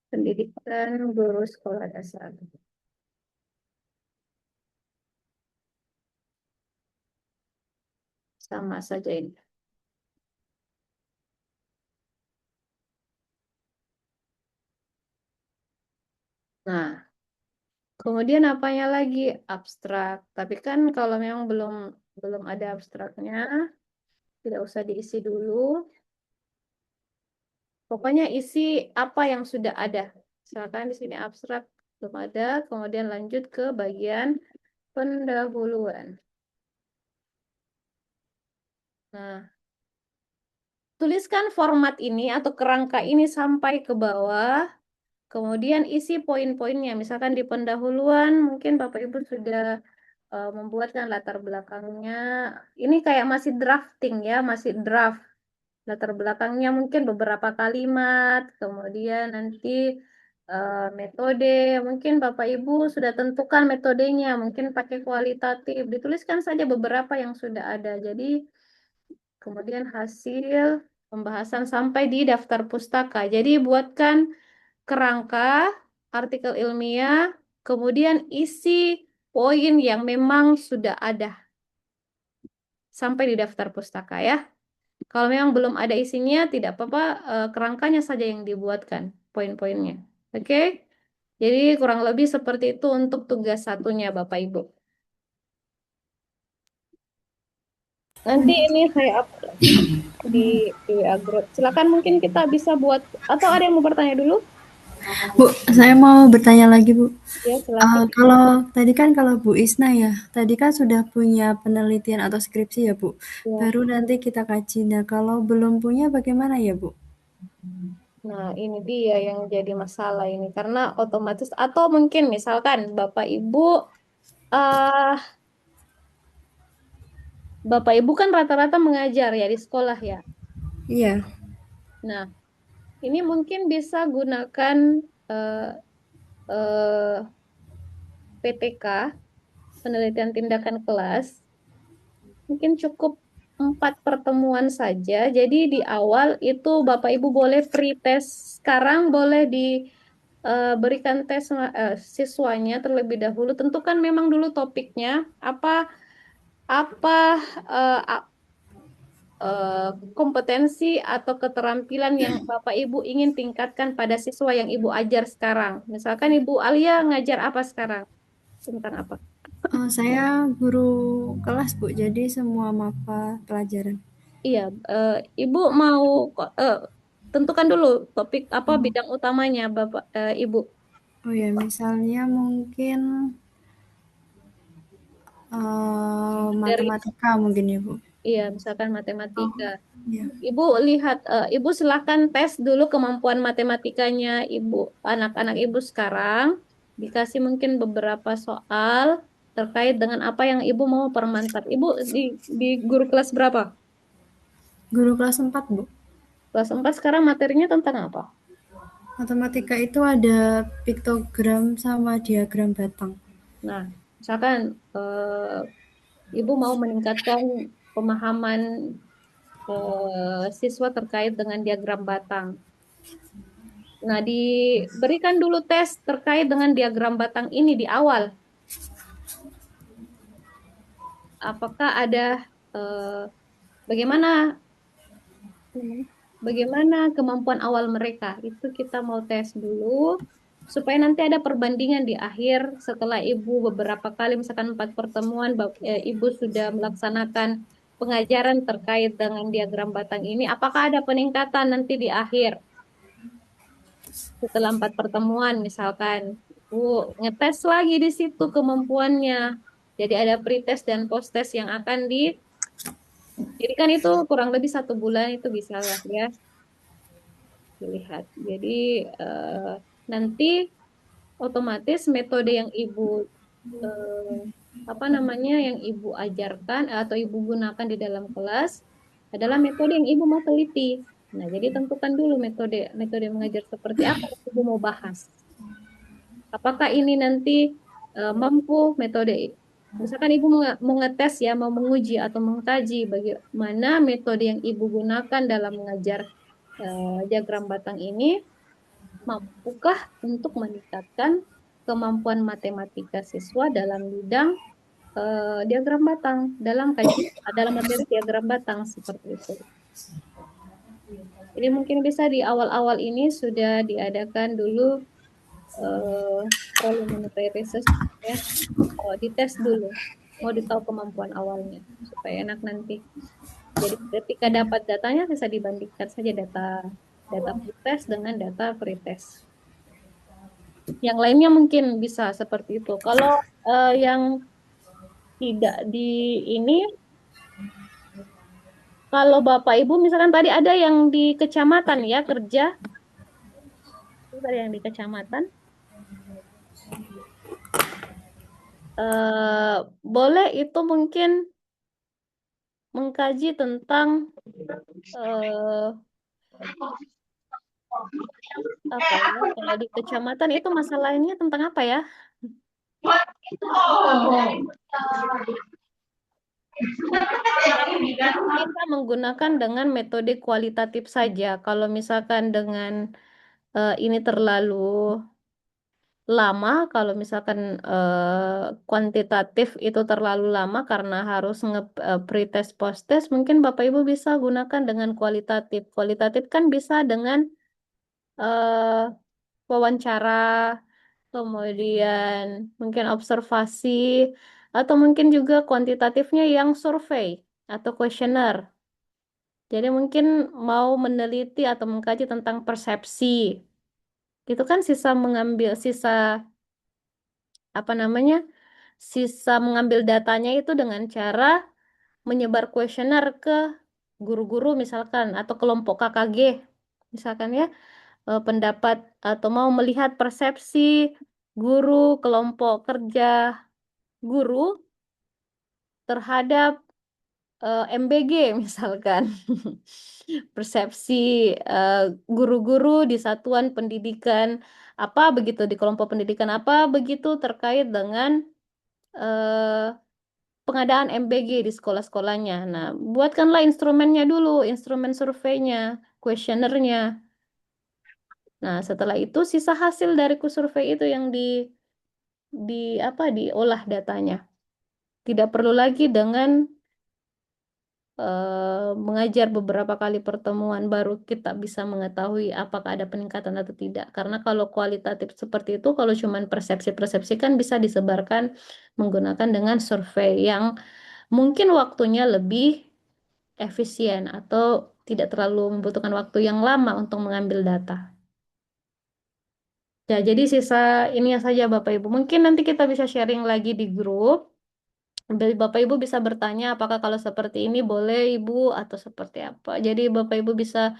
pendidikan guru sekolah dasar. Sama saja ini. Nah, kemudian apanya lagi? Abstrak. Tapi kan kalau memang belum ada abstraknya, tidak usah diisi dulu. Pokoknya isi apa yang sudah ada. Misalkan di sini abstrak belum ada, kemudian lanjut ke bagian pendahuluan. Nah, tuliskan format ini atau kerangka ini sampai ke bawah. Kemudian isi poin-poinnya. Misalkan di pendahuluan mungkin Bapak Ibu sudah membuatkan latar belakangnya. Ini kayak masih drafting ya, masih draft. Latar belakangnya mungkin beberapa kalimat, kemudian nanti metode, mungkin Bapak Ibu sudah tentukan metodenya, mungkin pakai kualitatif, dituliskan saja beberapa yang sudah ada. Jadi kemudian hasil pembahasan sampai di daftar pustaka. Jadi buatkan kerangka artikel ilmiah, kemudian isi poin yang memang sudah ada sampai di daftar pustaka ya. Kalau memang belum ada isinya, tidak apa-apa, kerangkanya saja yang dibuatkan, poin-poinnya. Oke? Jadi kurang lebih seperti itu untuk tugas satunya, Bapak Ibu. Nanti ini saya upload di WA Group. Silakan mungkin kita bisa buat, atau ada yang mau bertanya dulu? Bu, saya mau bertanya lagi, Bu. Ya, silakan. Kalau Bu Isna ya, tadi kan sudah punya penelitian atau skripsi ya, Bu. Ya. Baru nanti kita kaji. Nah, kalau belum punya bagaimana ya, Bu? Nah, ini dia yang jadi masalah ini. Karena otomatis, atau mungkin misalkan Bapak Ibu, Bapak Ibu kan rata-rata mengajar ya di sekolah ya. Iya. Nah, ini mungkin bisa gunakan PTK, penelitian tindakan kelas. Mungkin cukup 4 pertemuan saja. Jadi di awal itu Bapak Ibu boleh pre-test. Sekarang boleh diberikan tes siswanya terlebih dahulu. Tentukan memang dulu topiknya apa kompetensi atau keterampilan yang Bapak Ibu ingin tingkatkan pada siswa yang Ibu ajar sekarang. Misalkan Ibu Alia ngajar apa sekarang? Tentang apa? Saya guru kelas, Bu. Jadi semua maba pelajaran. Iya, Ibu mau tentukan dulu topik apa bidang utamanya Bapak Ibu. Oh ya, misalnya mungkin matematika mungkin ya, Bu. Iya, misalkan matematika. Iya. Ibu lihat, Ibu silahkan tes dulu kemampuan matematikanya Ibu, anak-anak Ibu sekarang. Dikasih mungkin beberapa soal terkait dengan apa yang Ibu mau permantap. Ibu di guru kelas berapa? Guru kelas 4, Bu. Kelas 4 sekarang materinya tentang apa? Matematika itu ada piktogram sama diagram batang. Nah, misalkan Ibu mau meningkatkan pemahaman siswa terkait dengan diagram batang. Nah, diberikan dulu tes terkait dengan diagram batang ini di awal. Apakah ada bagaimana kemampuan awal mereka? Itu kita mau tes dulu supaya nanti ada perbandingan di akhir setelah Ibu beberapa kali misalkan 4 pertemuan Ibu sudah melaksanakan pengajaran terkait dengan diagram batang ini, apakah ada peningkatan nanti di akhir setelah 4 pertemuan misalkan Ibu ngetes lagi di situ kemampuannya. Jadi ada pre-test dan post-test yang akan jadi kan itu kurang lebih 1 bulan itu bisa lah ya dilihat. Jadi nanti otomatis metode yang Ibu yang Ibu ajarkan atau Ibu gunakan di dalam kelas adalah metode yang Ibu mau teliti. Nah, jadi tentukan dulu metode mengajar seperti apa yang Ibu mau bahas. Apakah ini nanti mampu metode, misalkan Ibu mau ngetes ya, mau menguji atau mengkaji bagaimana metode yang Ibu gunakan dalam mengajar diagram batang ini, mampukah untuk meningkatkan kemampuan matematika siswa dalam bidang diagram batang, dalam materi diagram batang seperti itu. Jadi mungkin bisa di awal-awal ini sudah diadakan dulu preliminary research ya, dites dulu, mau ditahu kemampuan awalnya supaya enak nanti. Jadi ketika dapat datanya bisa dibandingkan saja data pretest dengan data pretest. Yang lainnya mungkin bisa seperti itu. Kalau yang tidak di ini, kalau Bapak Ibu misalkan tadi ada yang di kecamatan ya kerja, dari yang di kecamatan. Eh, boleh itu mungkin mengkaji tentang eh, apa ya? Kalau di kecamatan itu masalahnya tentang apa ya? Itu kita menggunakan dengan metode kualitatif saja. Kalau misalkan dengan ini terlalu lama, kalau misalkan kuantitatif itu terlalu lama karena harus pre-test post-test, mungkin Bapak Ibu bisa gunakan dengan kualitatif. Kualitatif kan bisa dengan eh, wawancara, kemudian mungkin observasi, atau mungkin juga kuantitatifnya yang survei atau kuesioner. Jadi mungkin mau meneliti atau mengkaji tentang persepsi. Itu kan sisa apa namanya? Sisa mengambil datanya itu dengan cara menyebar kuesioner ke guru-guru misalkan atau kelompok KKG misalkan ya, pendapat atau mau melihat persepsi guru, kelompok kerja guru terhadap MBG misalkan. Persepsi eh, guru-guru di satuan pendidikan apa begitu, di kelompok pendidikan apa begitu terkait dengan eh, pengadaan MBG di sekolah-sekolahnya. Nah, buatkanlah instrumennya dulu, instrumen surveinya, kuesionernya. Nah, setelah itu sisa hasil dari survei itu yang di apa diolah datanya. Tidak perlu lagi dengan mengajar beberapa kali pertemuan baru kita bisa mengetahui apakah ada peningkatan atau tidak. Karena kalau kualitatif seperti itu, kalau cuma persepsi-persepsi kan bisa disebarkan menggunakan dengan survei yang mungkin waktunya lebih efisien atau tidak terlalu membutuhkan waktu yang lama untuk mengambil data. Ya, jadi sisa ini saja Bapak Ibu. Mungkin nanti kita bisa sharing lagi di grup. Bapak Ibu bisa bertanya apakah kalau seperti ini boleh Ibu atau seperti apa. Jadi Bapak Ibu bisa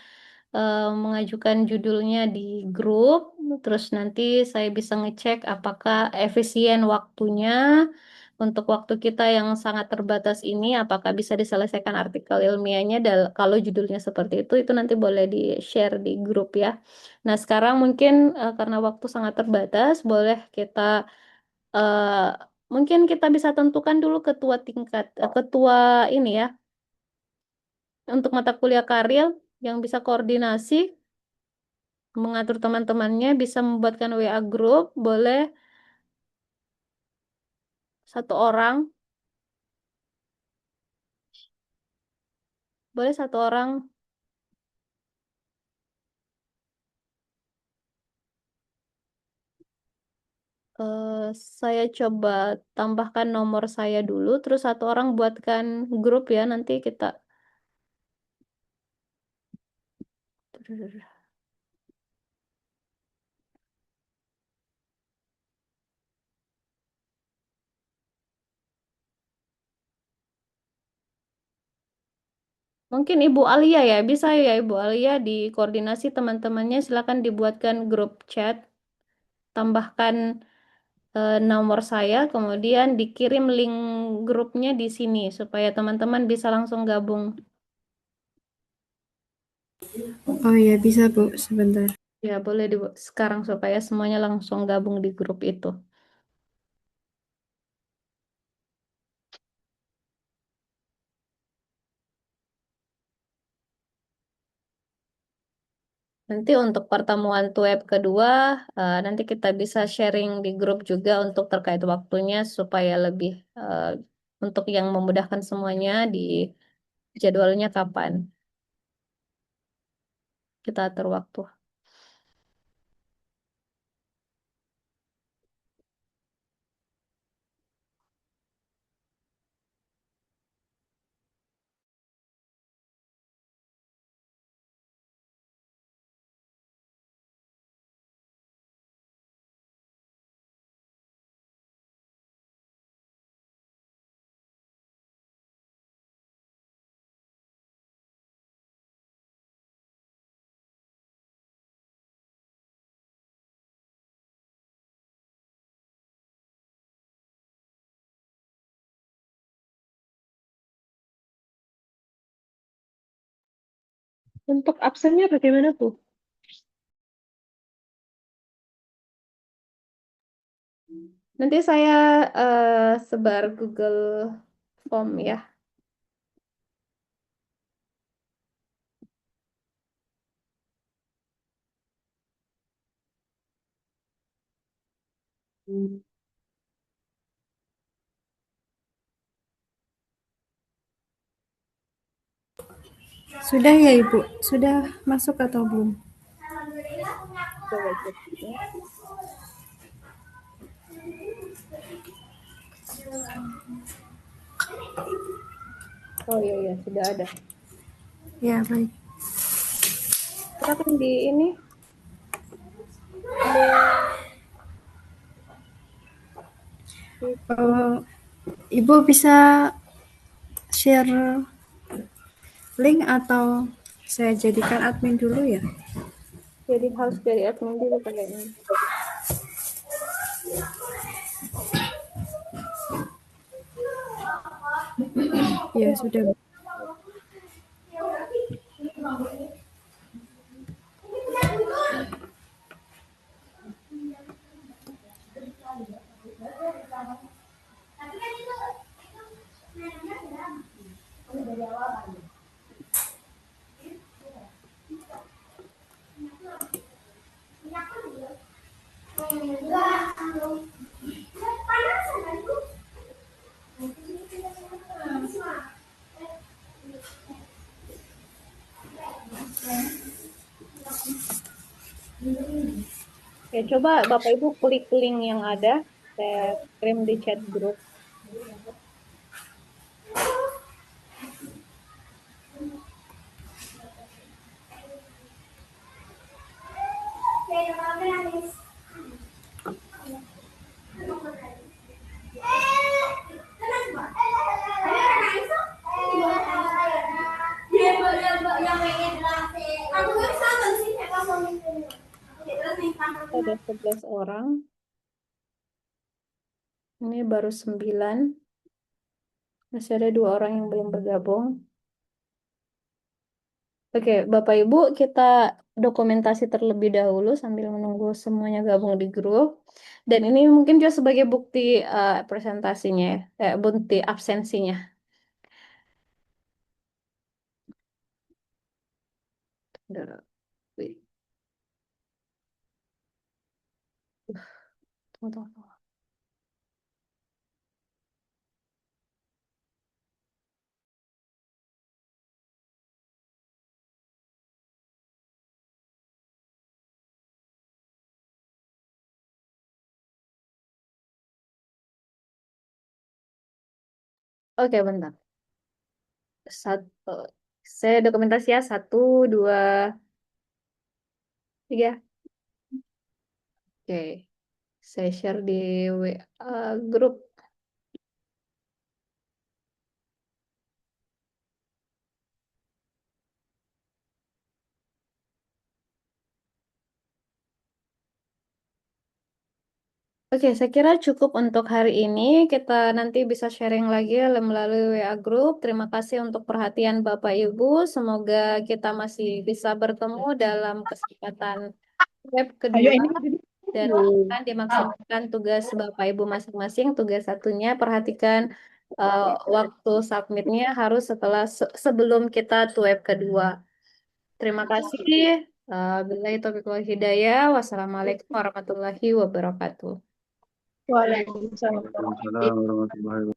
mengajukan judulnya di grup, terus nanti saya bisa ngecek apakah efisien waktunya untuk waktu kita yang sangat terbatas ini, apakah bisa diselesaikan artikel ilmiahnya. Kalau judulnya seperti itu nanti boleh di-share di grup ya. Nah, sekarang mungkin karena waktu sangat terbatas, boleh kita eh, mungkin kita bisa tentukan dulu ketua tingkat, ketua ini ya, untuk mata kuliah karir yang bisa koordinasi, mengatur teman-temannya, bisa membuatkan WA group, boleh satu orang, boleh satu orang. eh, saya coba tambahkan nomor saya dulu, terus satu orang buatkan grup ya, nanti kita. Mungkin Ibu Alia ya, bisa ya Ibu Alia dikoordinasi teman-temannya, silakan dibuatkan grup chat, tambahkan nomor saya, kemudian dikirim link grupnya di sini supaya teman-teman bisa langsung gabung. Oh iya, bisa Bu, sebentar. Ya, boleh sekarang supaya semuanya langsung gabung di grup itu. Nanti untuk pertemuan web kedua, nanti kita bisa sharing di grup juga untuk terkait waktunya supaya lebih untuk yang memudahkan semuanya di jadwalnya kapan. Kita atur waktu. Untuk absennya bagaimana, Bu? Nanti saya sebar Google Form ya. Sudah ya Ibu? Sudah masuk atau belum? Coba cek ya. Oh iya, sudah ada. Ya, baik. Silakan di ini. Ibu bisa share link atau saya jadikan admin dulu ya? Jadi harus dari admin dulu kayaknya. Ya, sudah. Ya, coba Bapak Ibu klik link yang ada, saya kirim di chat grup. Ada 11 orang. Ini baru 9. Masih ada 2 orang yang belum bergabung. Oke, Bapak Ibu, kita dokumentasi terlebih dahulu sambil menunggu semuanya gabung di grup. Dan ini mungkin juga sebagai bukti presentasinya, bukti absensinya. Wih. Tunggu. Oke, bentar. Satu, saya dokumentasi ya. 1, 2, 3. Oke, saya share di WA grup. Oke, saya kira cukup untuk hari ini. Kita nanti bisa sharing lagi melalui WA Group. Terima kasih untuk perhatian Bapak Ibu. Semoga kita masih bisa bertemu dalam kesempatan web kedua dan akan dimaksimalkan tugas Bapak Ibu masing-masing. Tugas satunya perhatikan waktu submitnya harus sebelum kita web kedua. Terima kasih. Billahi taufiq wal hidayah. Wassalamualaikum warahmatullahi wabarakatuh. Waalaikumsalam. Waalaikumsalam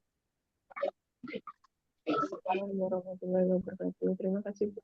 Warahmatullahi wabarakatuh. Terima kasih.